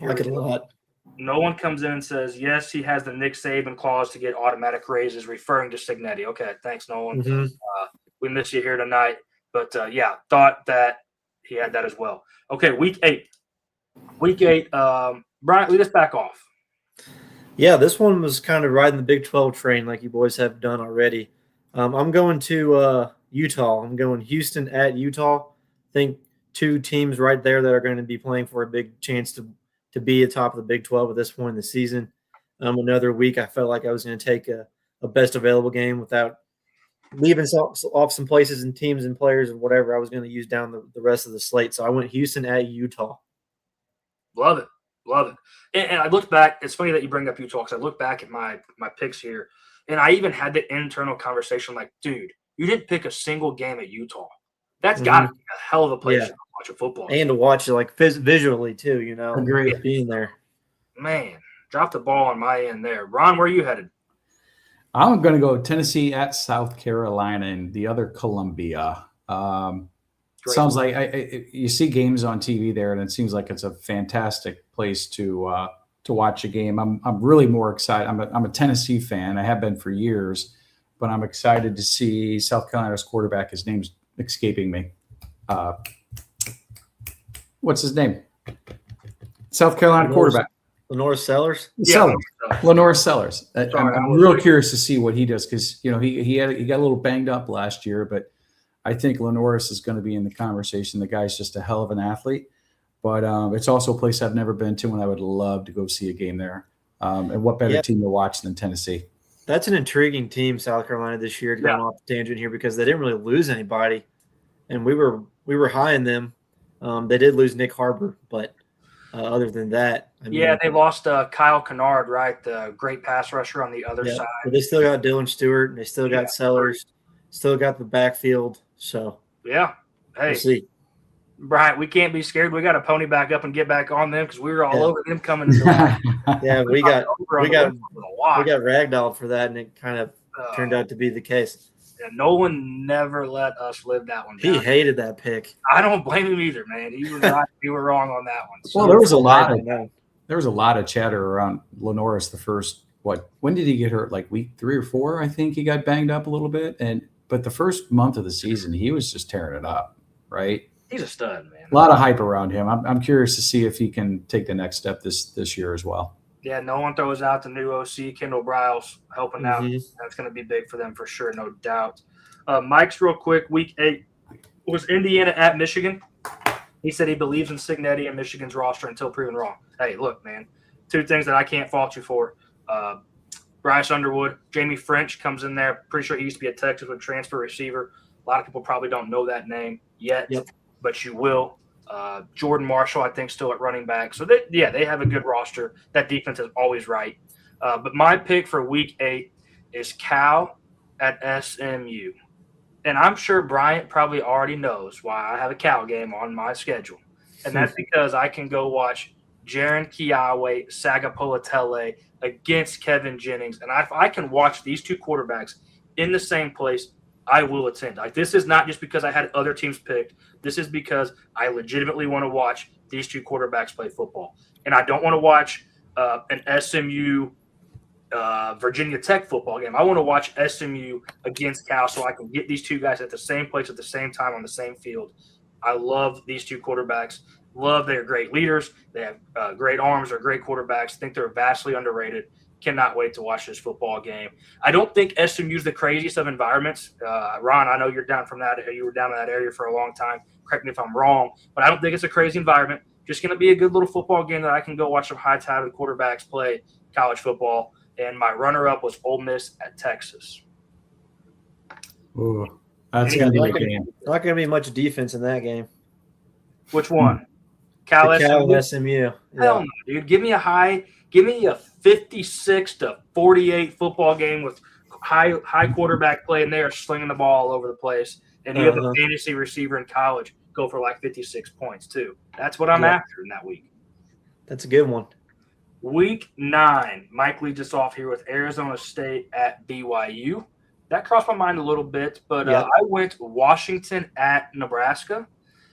I like it a lot. No one comes in and says, yes, he has the Nick Saban clause to get automatic raises, referring to Signetti. Okay, thanks, Nolan. Mm-hmm. We miss you here tonight. But, thought that he had that as well. Okay, week 8. Brian, lead us back off. Yeah, this one was kind of riding the Big 12 train like you boys have done already. I'm going to Utah. I'm going Houston at Utah. I think two teams right there that are going to be playing for a big chance to be atop of the Big 12 at this point in the season. Another week, I felt like I was going to take a best available game without leaving off some places and teams and players and whatever I was going to use down the rest of the slate. So I went Houston at Utah. Love it. And I looked back. It's funny that you bring up Utah because I look back at my picks here, and I even had the internal conversation like, dude, you didn't pick a single game at Utah. That's got to be a hell of a place to watch a football game. And to watch it like visually too, Agree. Being there. Man, drop the ball on my end there. Ron, where are you headed? I'm going to go Tennessee at South Carolina and the other Columbia. Sounds like you see games on TV there, and it seems like it's a fantastic place to watch a game. I'm really more excited. I'm a Tennessee fan. I have been for years, but I'm excited to see South Carolina's quarterback. His name's escaping me. What's his name? South Carolina quarterback. Lenore Sellers. Sellers. Lenore Sellers. Sorry, I'm real curious to see what he does because he got a little banged up last year, but I think Lenoris is going to be in the conversation. The guy's just a hell of an athlete, but it's also a place I've never been to, and I would love to go see a game there. And what better team to watch than Tennessee? That's an intriguing team, South Carolina, this year. Going off the tangent here because they didn't really lose anybody, and we were high in them. They did lose Nick Harbor, but other than that, they lost Kyle Kennard, right? The great pass rusher on the other side. But they still got Dylan Stewart. And they still got Sellers. Still got the backfield. So hey, we'll see. Brian, we can't be scared. We got to pony back up and get back on them because we were all over them coming into the we got ragdolled for that, and it kind of turned out to be the case. Yeah, Nolan never let us live that one down. He hated that pick. I don't blame him either, man. He was not. You were wrong on that one. So, well, there was a lot of chatter around Lenoris the first. When did he get hurt? Like week 3 or 4, I think he got banged up a little bit. But the first month of the season, he was just tearing it up, right? He's a stud, man. A lot of hype around him. I'm curious to see if he can take the next step this year as well. Yeah, no one throws out the new OC, Kendall Briles, helping out. That's going to be big for them for sure, no doubt. Mike's real quick, week 8 was Indiana at Michigan. He said he believes in Cignetti and Michigan's roster until proven wrong. Hey, look, man, 2 things that I can't fault you for. Bryce Underwood, Jamie French comes in there. Pretty sure he used to be a Texas with transfer receiver. A lot of people probably don't know that name yet, but you will. Jordan Marshall, I think, still at running back. So, they have a good roster. That defense is always right. But my pick for week 8 is Cal at SMU. And I'm sure Bryant probably already knows why I have a Cal game on my schedule. And that's because I can go watch Jaron Kiawe, Sagapolatele against Kevin Jennings. And if I can watch these 2 quarterbacks in the same place, I will attend. This is not just because I had other teams picked. This is because I legitimately want to watch these 2 quarterbacks play football. And I don't want to watch an SMU Virginia Tech football game. I want to watch SMU against Cal so I can get these 2 guys at the same place at the same time on the same field. I love these 2 quarterbacks. They're great leaders. They have great arms. They're great quarterbacks. I think they're vastly underrated. Cannot wait to watch this football game. I don't think SMU's the craziest of environments. Ron, I know you're down from that. You were down in that area for a long time. Correct me if I'm wrong, but I don't think it's a crazy environment. Just going to be a good little football game that I can go watch some high-touted quarterbacks play college football. And my runner-up was Ole Miss at Texas. Ooh, that's going to be a game. Not going to be much defense in that game. Which one? Cal SMU. Hell no, dude. Give me a 56-48 football game with high quarterback play, and they are slinging the ball all over the place. And you have a fantasy receiver in college go for like 56 points too. That's what I'm after in that week. That's a good one. Week 9, Mike leads us off here with Arizona State at BYU. That crossed my mind a little bit, but I went Washington at Nebraska.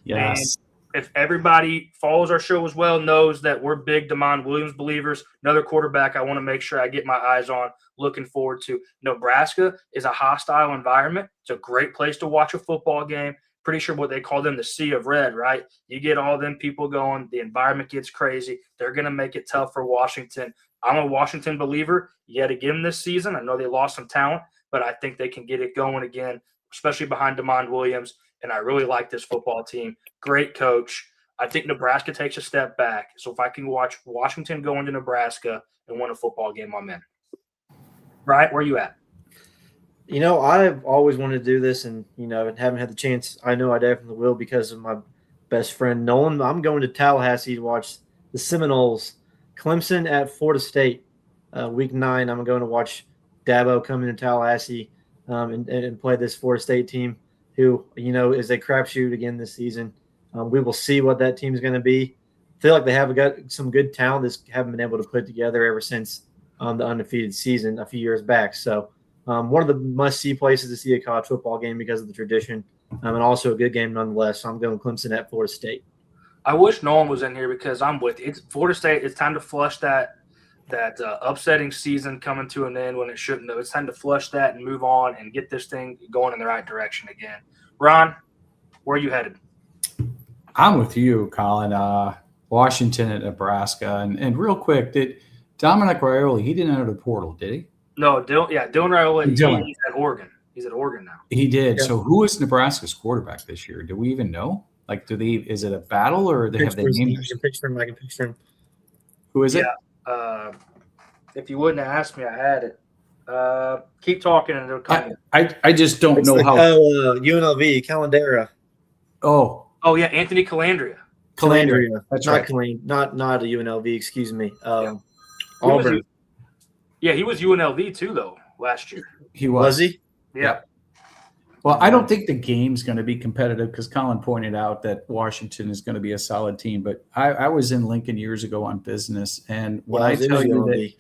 Yes. And if everybody follows our show as well, knows that we're big DeMond Williams believers. Another quarterback I want to make sure I get my eyes on, looking forward to. Nebraska is a hostile environment. It's a great place to watch a football game. Pretty sure what they call them the Sea of Red, right? You get all them people going. The environment gets crazy. They're going to make it tough for Washington. I'm a Washington believer yet again this season. I know they lost some talent, but I think they can get it going again, especially behind DeMond Williams. And I really like this football team. Great coach. I think Nebraska takes a step back. So if I can watch Washington go into Nebraska and win a football game, I'm in. Right? Where you at? I've always wanted to do this and, haven't had the chance. I know I definitely will because of my best friend, Nolan. I'm going to Tallahassee to watch the Seminoles, Clemson at Florida State. Week 9, I'm going to watch Dabo come into Tallahassee and play this Florida State team who, is a crapshoot again this season. We will see what that team is going to be. I feel like they have got some good talent that haven't been able to put together ever since the undefeated season a few years back. So one of the must-see places to see a college football game because of the tradition, and also a good game nonetheless. So I'm going Clemson at Florida State. I wish Nolan was in here because I'm with you. It's Florida State. It's time to flush that upsetting season coming to an end when it shouldn't have. It's time to flush that and move on and get this thing going in the right direction again. Ron, where are you headed? I'm with you, Colin. Washington at Nebraska. And real quick, did Dominic Raiola, he didn't enter the portal, did he? No, Dylan Raiola, Dylan. he's at Oregon. He's at Oregon now. He did. Yeah. So who is Nebraska's quarterback this year? Do we even know? Like, is it a battle or have they named I can picture him. Who is it? If you wouldn't have asked me, I had it. Keep talking and it'll come. I just don't know how. UNLV, Calandera. Oh, yeah, Anthony Calandria. Calandria. That's not right. Not a UNLV, excuse me. Auburn. He was UNLV too, though, last year. He was. Was he? Yeah. Well, I don't think the game's going to be competitive because Colin pointed out that Washington is going to be a solid team. But I was in Lincoln years ago on business, and when I tell you that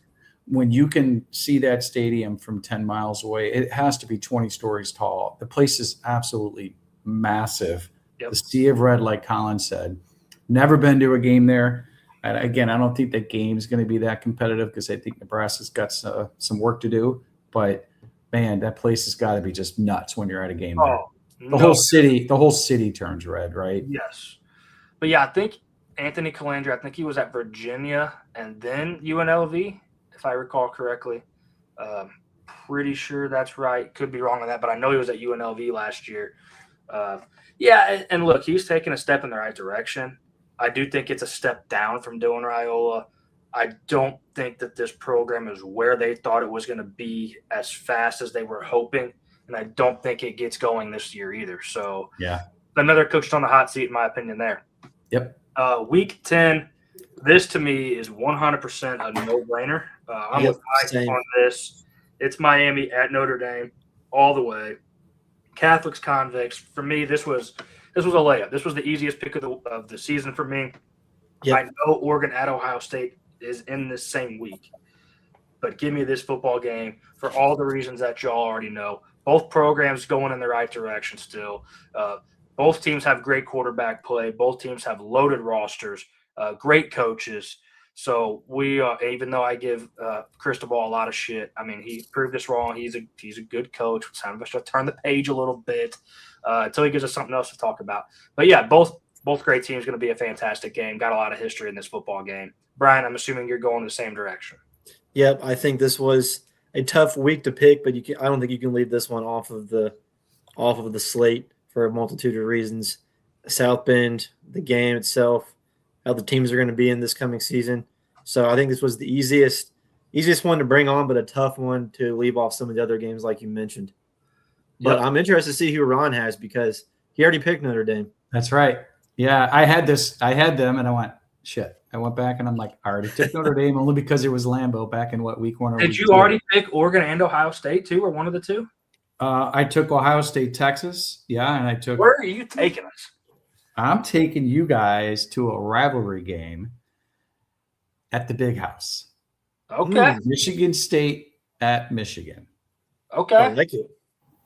when you can see that stadium from 10 miles away, it has to be 20 stories tall. The place is absolutely massive. Yep. The sea of red, like Colin said. Never been to a game there. And again, I don't think the game's going to be that competitive because I think Nebraska's got some work to do. But man, that place has got to be just nuts when you're at a game there. The whole city turns red, right? Yes. But yeah, I think Anthony Calandria, I think he was at Virginia and then UNLV, if I recall correctly. Pretty sure that's right. Could be wrong on that, but I know he was at UNLV last year. And look, he's taking a step in the right direction. I do think it's a step down from Dylan Raiola. I don't think that this program is where they thought it was going to be as fast as they were hoping, and I don't think it gets going this year either. So, another coach on the hot seat, in my opinion, there. Yep. Week 10, this to me is 100% a no-brainer. I'm with Mike on this. It's Miami at Notre Dame all the way. Catholics, convicts. For me, this was a layup. This was the easiest pick of the season for me. Yep. I know Oregon at Ohio State is in this same week, but give me this football game for all the reasons that y'all already know. Both programs going in the right direction still. Both teams have great quarterback play. Both teams have loaded rosters, great coaches. So we, even though I give Cristobal a lot of shit, I mean, he proved us wrong. He's a good coach. It's time for us to turn the page a little bit until he gives us something else to talk about. But yeah, both great teams. Going to be a fantastic game. Got a lot of history in this football game. Brian, I'm assuming you're going the same direction. Yep, I think this was a tough week to pick, but I don't think you can leave this one off of the slate for a multitude of reasons. South Bend, the game itself, how the teams are going to be in this coming season. So I think this was the easiest one to bring on, but a tough one to leave off some of the other games like you mentioned. But I'm interested to see who Ron has because he already picked Notre Dame. That's right. Yeah, I had them, and I went, shit. I went back, and I'm like, I already took Notre Dame only because it was Lambeau back in week 1 or Did week you 2. already pick Oregon and Ohio State too, or one of the two? I took Ohio State, Texas. Yeah, and I took. Where are you taking us? I'm taking you guys to a rivalry game at the Big House. Okay. Michigan State at Michigan. Okay. I like it.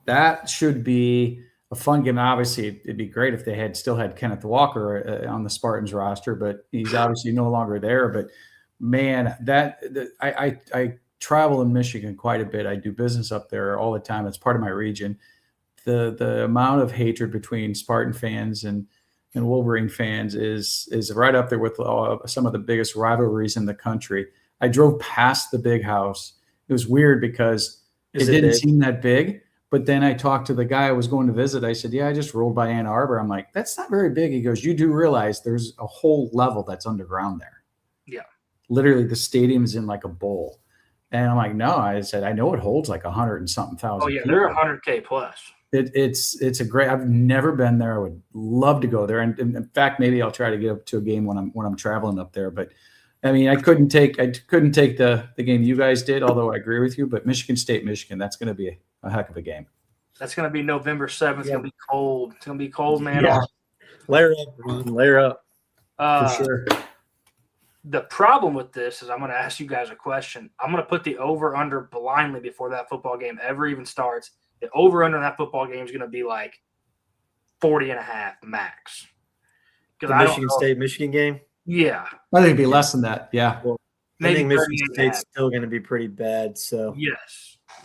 That should be a fun game. Obviously, it'd be great if they still had Kenneth Walker on the Spartans roster, but he's obviously no longer there. But man, I travel in Michigan quite a bit. I do business up there all the time. It's part of my region. The amount of hatred between Spartan fans and Wolverine fans is right up there with some of the biggest rivalries in the country. I drove past the Big House. It was weird because it didn't seem that big. But then I talked to the guy I was going to visit. I said, yeah, I just rolled by Ann Arbor. I'm like, that's not very big. He goes, you do realize there's a whole level that's underground there. Yeah. Literally, the stadium's in like a bowl. And I'm like, no, I said, I know it holds like 100 and something thousand. Oh, yeah, people. they're 100K plus. It's a great. I've never been there. I would love to go there, and in fact, maybe I'll try to get up to a game when I'm traveling up there. But I mean, I couldn't take the game you guys did, although I agree with you. But Michigan State, Michigan, that's going to be a heck of a game. That's going to be November 7th. It's going to be cold. It's going to be cold, man. Yeah. Layer up, Ron. Layer up. For sure. The problem with this is I'm going to ask you guys a question. I'm going to put the over-under blindly before that football game ever even starts. The over-under in that football game is going to be like 40.5 max. The Michigan State-Michigan game? Yeah. I think it'd be less than that. Yeah. Well, I think Michigan State's still going to be pretty bad. So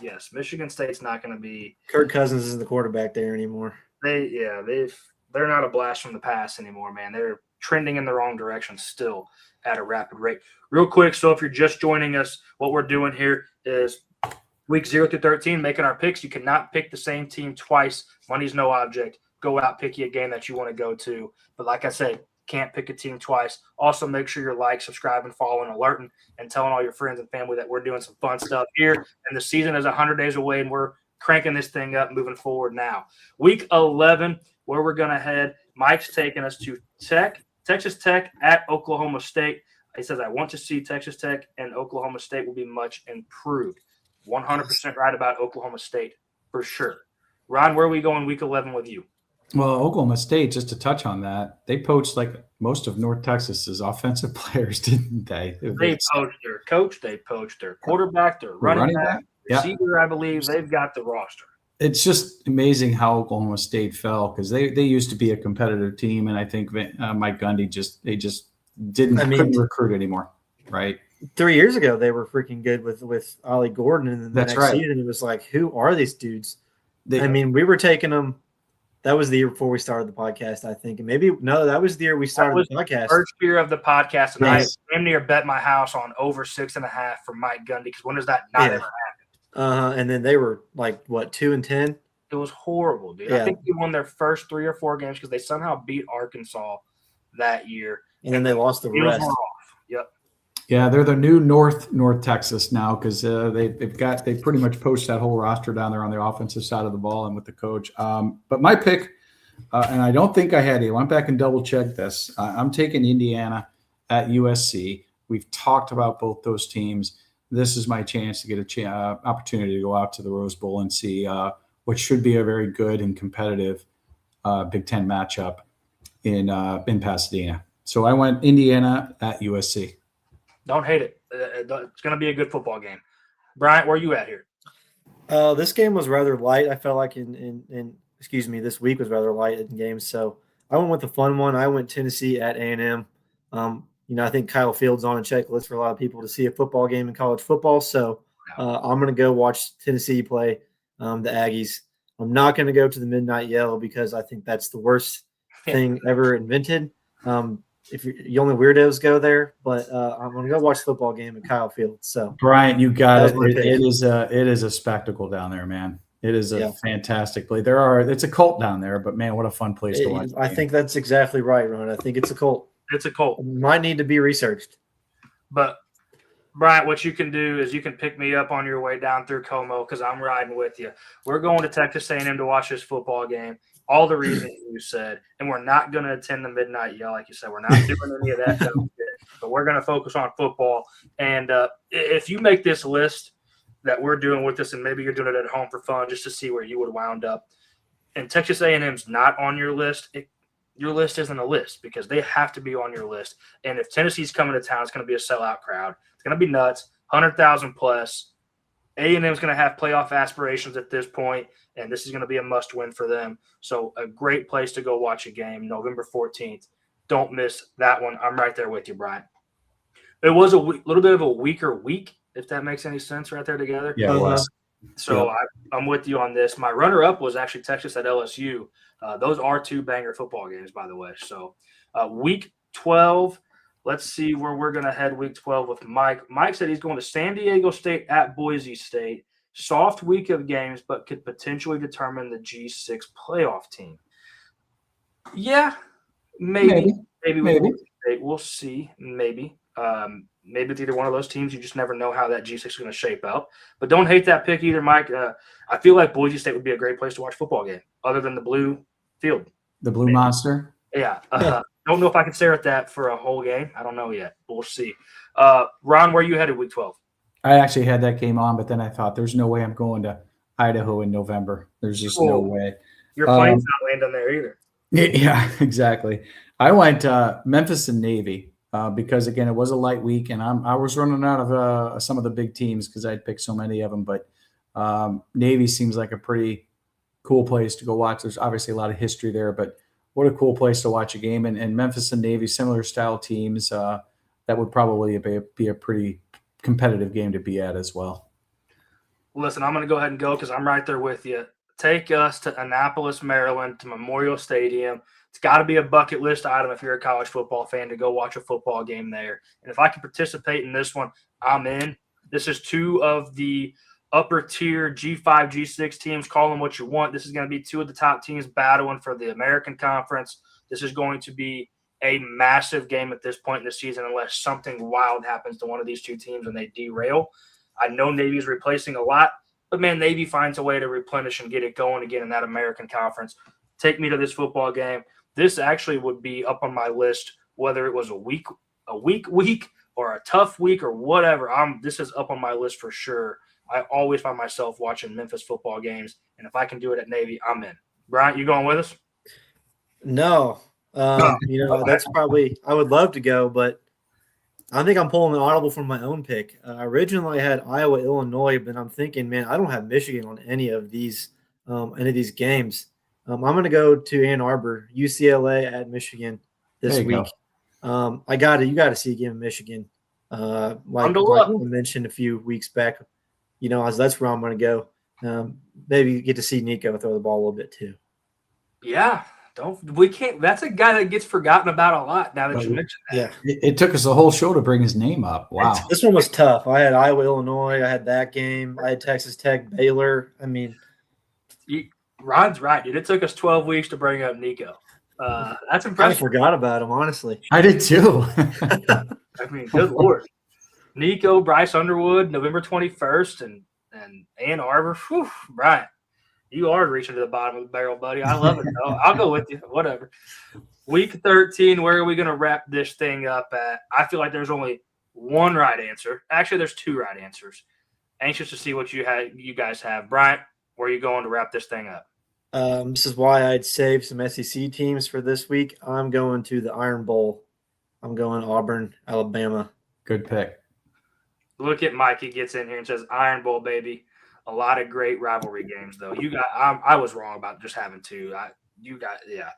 Yes. Michigan State's not going to be. Kirk Cousins isn't the quarterback there anymore. They're not a blast from the past anymore, man. trending in the wrong direction still at a rapid rate. Real quick, so if you're just joining us, what we're doing here is week 0 through 13, making our picks. You cannot pick the same team twice. Money's no object. Go out, pick you a game that you want to go to. But like I said, can't pick a team twice. Also, make sure you're subscribing, following, alerting, and telling all your friends and family that we're doing some fun stuff here. And the season is 100 days away, and we're cranking this thing up moving forward now. Week 11, where we're going to head, Mike's taking us to Texas Tech at Oklahoma State. He says, I want to see Texas Tech and Oklahoma State will be much improved. 100% right about Oklahoma State, for sure. Ron, where are we going week 11 with you? Well, Oklahoma State, just to touch on that, they poached like most of North Texas's offensive players, didn't they? They poached their coach, they poached their quarterback, their running back, receiver, I believe. They've got the roster. It's just amazing how Oklahoma State fell because they used to be a competitive team, and I think Mike Gundy couldn't recruit anymore, right? 3 years ago, they were freaking good with Ollie Gordon, and then the next season, it was like, who are these dudes? We were taking them. That was the year before we started the podcast, I think. And that was the year we started the podcast. First year of the podcast, and I damn near bet my house on over 6.5 for Mike Gundy because when does that not ever happen? And then they were like, what, 2-10? It was horrible, dude. I think they won their first 3 or 4 games because they somehow beat Arkansas that year. And then they lost the rest. Yep. Yeah, they're the new North Texas now because they pretty much poached that whole roster down there on the offensive side of the ball and with the coach. But my pick, and I don't think I had it. I went back and double checked this. I'm taking Indiana at USC. We've talked about both those teams. This is my chance to get opportunity to go out to the Rose Bowl and see what should be a very good and competitive Big Ten matchup in Pasadena. So I went Indiana at USC. Don't hate it. It's going to be a good football game. Bryant, where are you at here? This game was rather light. I felt like this week was rather light in games. So I went with the fun one. I went Tennessee at A&M. I think Kyle Fields on a checklist for a lot of people to see a football game in college football. So I'm going to go watch Tennessee play the Aggies. I'm not going to go to the Midnight Yell because I think that's the worst thing ever invented. If you only weirdos go there, but I'm going to go watch the football game at Kyle Fields. So Brian, you got it. It is a spectacle down there, man. It is a fantastic place. It's a cult down there, but man, what a fun place to watch. I think that's exactly right, Ron. I think it's a cult. It's a cult. It might need to be researched. But Bryant, what you can do is you can pick me up on your way down through Como because I'm riding with you. We're going to Texas A&M to watch this football game. All the reasons you said, and we're not going to attend the Midnight Yell, like you said. We're not doing any of that stuff, but we're going to focus on football. And if you make this list that we're doing with this, and maybe you're doing it at home for fun just to see where you would wound up, and Texas A&M's not on your list, your list isn't a list because they have to be on your list. And if Tennessee's coming to town, it's going to be a sellout crowd. It's going to be nuts, 100,000 plus. A&M's going to have playoff aspirations at this point, and this is going to be a must-win for them. So a great place to go watch a game, November 14th. Don't miss that one. I'm right there with you, Brian. It was a little bit of a weaker week, if that makes any sense right there together. Yeah, it was. So I'm with you on this. My runner-up was actually Texas at LSU. Those are 2 banger football games, by the way. So week 12, let's see where we're going to head week 12 with Mike. Mike said he's going to San Diego State at Boise State. Soft week of games, but could potentially determine the G6 playoff team. Yeah, maybe. We'll see. Maybe. Maybe it's either one of those teams. You just never know how that G6 is going to shape up. But don't hate that pick either, Mike. I feel like Boise State would be a great place to watch a football game, other than the blue field. The blue monster? Yeah. Don't know if I can stare at that for a whole game. I don't know yet. But we'll see. Ron, where are you headed week 12? I actually had that game on, but then I thought there's no way I'm going to Idaho in November. There's just no way. Your plane's not landing there either. Yeah, exactly. I went Memphis and Navy because, again, it was a light week, and I was running out of some of the big teams because I'd picked so many of them. But Navy seems like a pretty cool place to go watch. There's obviously a lot of history there, but what a cool place to watch a game. And Memphis and Navy, similar style teams, that would probably be a pretty competitive game to be at as well. Listen, I'm going to go ahead and go because I'm right there with you. take us to Annapolis, Maryland, to Memorial Stadium. It's got to be a bucket list item if you're a college football fan to go watch a football game there. And if I can participate in this one, I'm in. This is two of the upper tier G5, G6 teams. Call them what you want. This is going to be two of the top teams battling for the American Conference. This is going to be a massive game at this point in the season unless something wild happens to one of these two teams and they derail. I know Navy's replacing a lot, but, man, Navy finds a way to replenish and get it going again in that American Conference. Take me to this football game. This actually would be up on my list, whether it was a week or a tough week or whatever. This is up on my list for sure. I always find myself watching Memphis football games, and if I can do it at Navy, I'm in. Bryant, you going with us? No. That's probably – I would love to go, but I think I'm pulling an audible from my own pick. Originally, I had Iowa, Illinois, but I'm thinking, man, I don't have Michigan on any of these games. I'm going to go to Ann Arbor, UCLA at Michigan this week. You got to see again Michigan. Like I mentioned a few weeks back, that's where I'm going to go. Maybe get to see Nico throw the ball a little bit too. Yeah, that's a guy that gets forgotten about a lot now that you mentioned that. Yeah, it took us a whole show to bring his name up. Wow, this one was tough. I had Iowa, Illinois. I had that game. I had Texas Tech, Baylor. I mean, Ron's right, dude. It took us 12 weeks to bring up Nico. That's impressive. I forgot about him, honestly. I did too. I mean, good Lord. Nico, Bryce Underwood, November 21st, and Ann Arbor. Whew, Brian, you are reaching to the bottom of the barrel, buddy. I love it, though. I'll go with you. Whatever. Week 13, where are we going to wrap this thing up at? I feel like there's only one right answer. Actually, there's two right answers. Anxious to see what you guys have. Bryant, where are you going to wrap this thing up? This is why I'd save some SEC teams for this week. I'm going to the Iron Bowl. I'm going Auburn, Alabama. Good pick. Look at Mike. He gets in here and says Iron Bowl, baby. A lot of great rivalry games, though. I was wrong about just having two.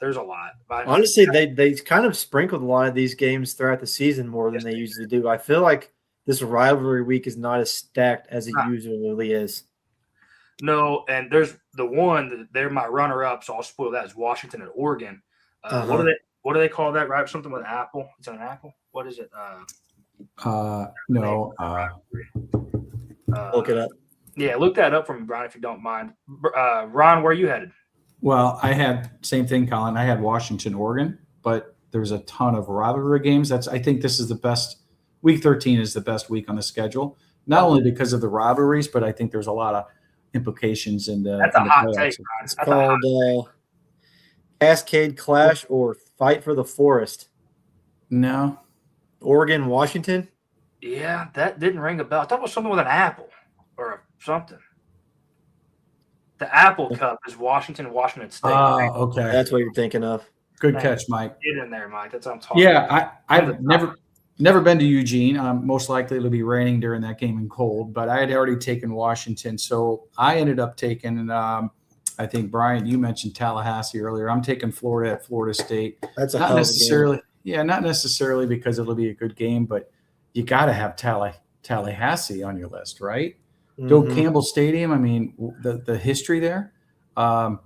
There's a lot. Honestly, they kind of sprinkled a lot of these games throughout the season more than they usually do. I feel like this rivalry week is not as stacked as it usually is. No, and there's the one they're my runner-up, so I'll spoil that. Is Washington and Oregon. What do they call that? Right, something with Apple. It's an Apple. What is it? No. Look it up. Yeah, look that up for me, Brian, if you don't mind. Ron, where are you headed? Well, I had same thing, Colin. I had Washington, Oregon, but there's a ton of rivalry games. I think this is the best. Week 13 is the best week on the schedule, not only because of the rivalries, but I think there's a lot of implications in the. That's a hot take. It's called Cascade Clash or Fight for the Forest. No. Oregon, Washington. Yeah, that didn't ring a bell. I thought it was something with an apple or something. The Apple Cup is Washington State. Oh, okay. That's what you're thinking of. Good catch, Mike. Get in there, Mike. That's what I'm talking about. Yeah, I've never been to Eugene. Most likely it'll be raining during that game and cold, but I had already taken Washington. So I ended up taking, I think, Brian, you mentioned Tallahassee earlier. I'm taking Florida at Florida State. That's not necessarily. Yeah, not necessarily because it'll be a good game, but you got to have Tallahassee on your list, right? Mm-hmm. Doak Campbell Stadium. I mean, the history there. That's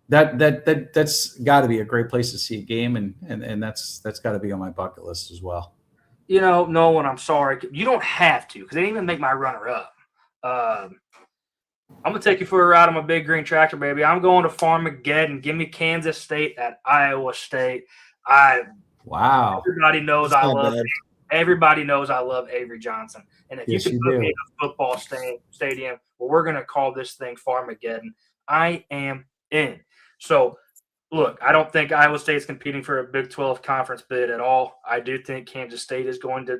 got to be a great place to see a game, and that's got to be on my bucket list as well. Nolan, I'm sorry. You don't have to because they didn't even make my runner-up. I'm going to take you for a ride on my big green tractor, baby. I'm going to Farmageddon. Give me Kansas State at Iowa State. Wow. Everybody knows Everybody knows I love Avery Johnson. And if you can put me in a football stadium, well, we're going to call this thing Farmageddon. I am in. So, look, I don't think Iowa State's competing for a Big 12 conference bid at all. I do think Kansas State is going to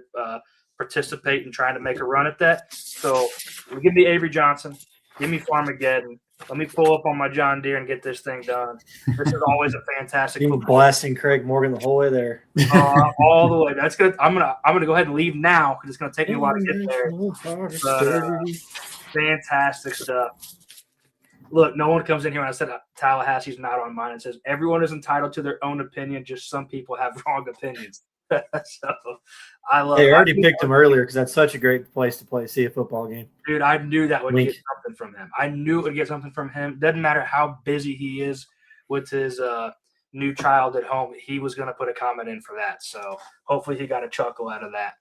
participate in trying to make a run at that. So, give me Avery Johnson. Give me Farmageddon. Let me pull up on my John Deere and get this thing done. This is always a fantastic. You're blasting Craig Morgan the whole way there. All the way. That's good. I'm gonna go ahead and leave now because it's gonna take me a while to get there. But, fantastic stuff. Look, no one comes in here when I said Tallahassee's not on mine and says everyone is entitled to their own opinion. Just some people have wrong opinions. So I love. They already picked him earlier because that's such a great place to see a football game. Dude, I knew that would Wink. get something from him. I knew it would get something from him. Doesn't matter how busy he is with his new child at home. He was going to put a comment in for that. So hopefully he got a chuckle out of that.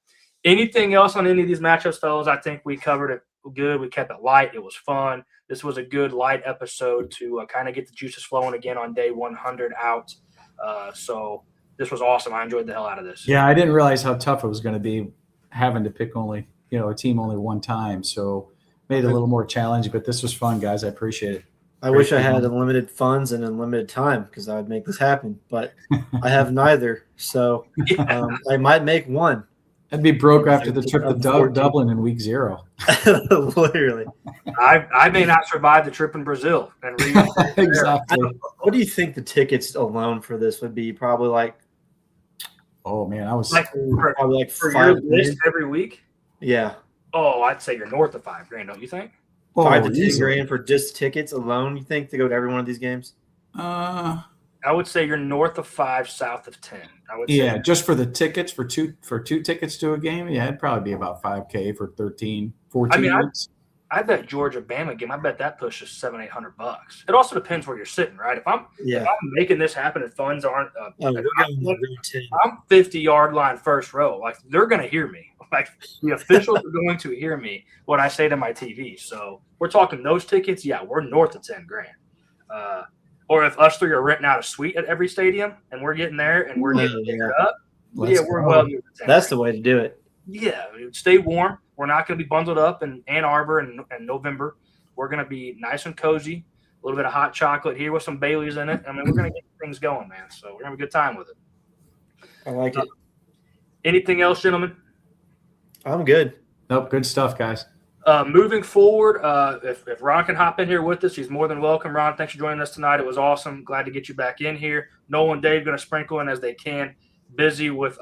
Anything else on any of these matchups, fellas? I think we covered it good. We kept it light. It was fun. This was a good light episode to kind of get the juices flowing again on day 100 out. So this was awesome. I enjoyed the hell out of this. Yeah, I didn't realize how tough it was going to be having to pick only, a team only one time. So made it a little more challenging, but this was fun, guys. I appreciate it. I wish I had unlimited funds and unlimited time because I would make this happen, but I have neither. So I might make one. I'd be broke after the trip to Dublin in week 0. Literally. I may not survive the trip in Brazil. And Exactly. What do you think the tickets alone for this would be? Probably like, oh man, I was probably like for 5 your list every week. Yeah. Oh, I'd say you're north of $5,000, don't you think? 5 to 10 grand for just tickets alone. You think to go to every one of these games? I would say you're north of 5, south of 10. I would say. Yeah, just for the tickets for two tickets to a game. Yeah, it'd probably be about $5,000 for 13, 14 weeks. I bet Georgia Bama game. I bet that pushes $700-800. It also depends where you're sitting, right? If I'm making this happen and funds aren't, I'm 50-yard line first row. Like they're going to hear me. Like the officials are going to hear me when I say to my TV. So we're talking those tickets. Yeah, we're north of $10,000. Or if us three are renting out a suite at every stadium and we're getting there and we're getting it up, we're well north of $10,000. That's the way to do it. Yeah, stay warm. We're not going to be bundled up in Ann Arbor in November. We're going to be nice and cozy. A little bit of hot chocolate here with some Baileys in it. I mean, we're going to get things going, man. So we're going to have a good time with it. I like it. Anything else, gentlemen? I'm good. Nope, good stuff, guys. Moving forward, if Ron can hop in here with us, he's more than welcome. Ron, thanks for joining us tonight. It was awesome. Glad to get you back in here. Noel and Dave going to sprinkle in as they can. Busy with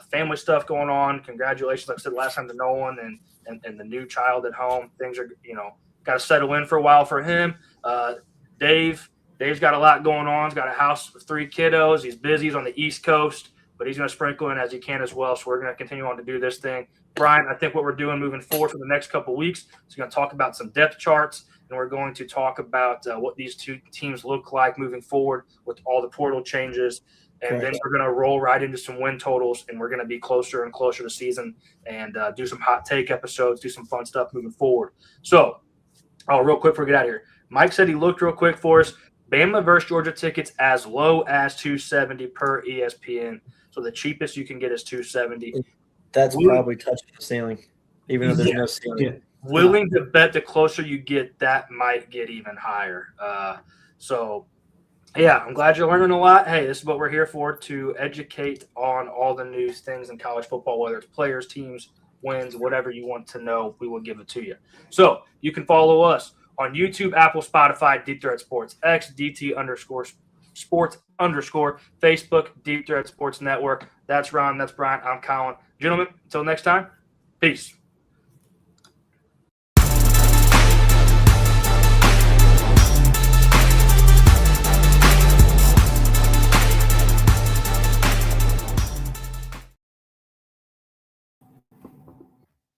family stuff going on. Congratulations, like I said last time, to Nolan and the new child at home. Things are, got to settle in for a while for him. Dave's got a lot going on. He's got a house with 3 kiddos. He's busy. He's on the East Coast, but he's going to sprinkle in as he can as well. So we're going to continue on to do this thing. Brian, I think what we're doing moving forward for the next couple of weeks is going to talk about some depth charts, and we're going to talk about what these two teams look like moving forward with all the portal changes. And then we're going to roll right into some win totals, and we're going to be closer and closer to season and do some hot take episodes, do some fun stuff moving forward. So, real quick before we get out of here, Mike said he looked real quick for us. Bama versus Georgia tickets as low as $270 per ESPN. So the cheapest you can get is $270. That's probably touching the ceiling, even though there's no ceiling. Yeah. Willing to bet the closer you get, that might get even higher. Yeah, I'm glad you're learning a lot. Hey, this is what we're here for, to educate on all the new things in college football, whether it's players, teams, wins, whatever you want to know, we will give it to you. So you can follow us on YouTube, Apple, Spotify, Deep Threat Sports X, DT_sports_, Facebook, Deep Threat Sports Network. That's Ron. That's Brian. I'm Colin. Gentlemen, until next time, peace.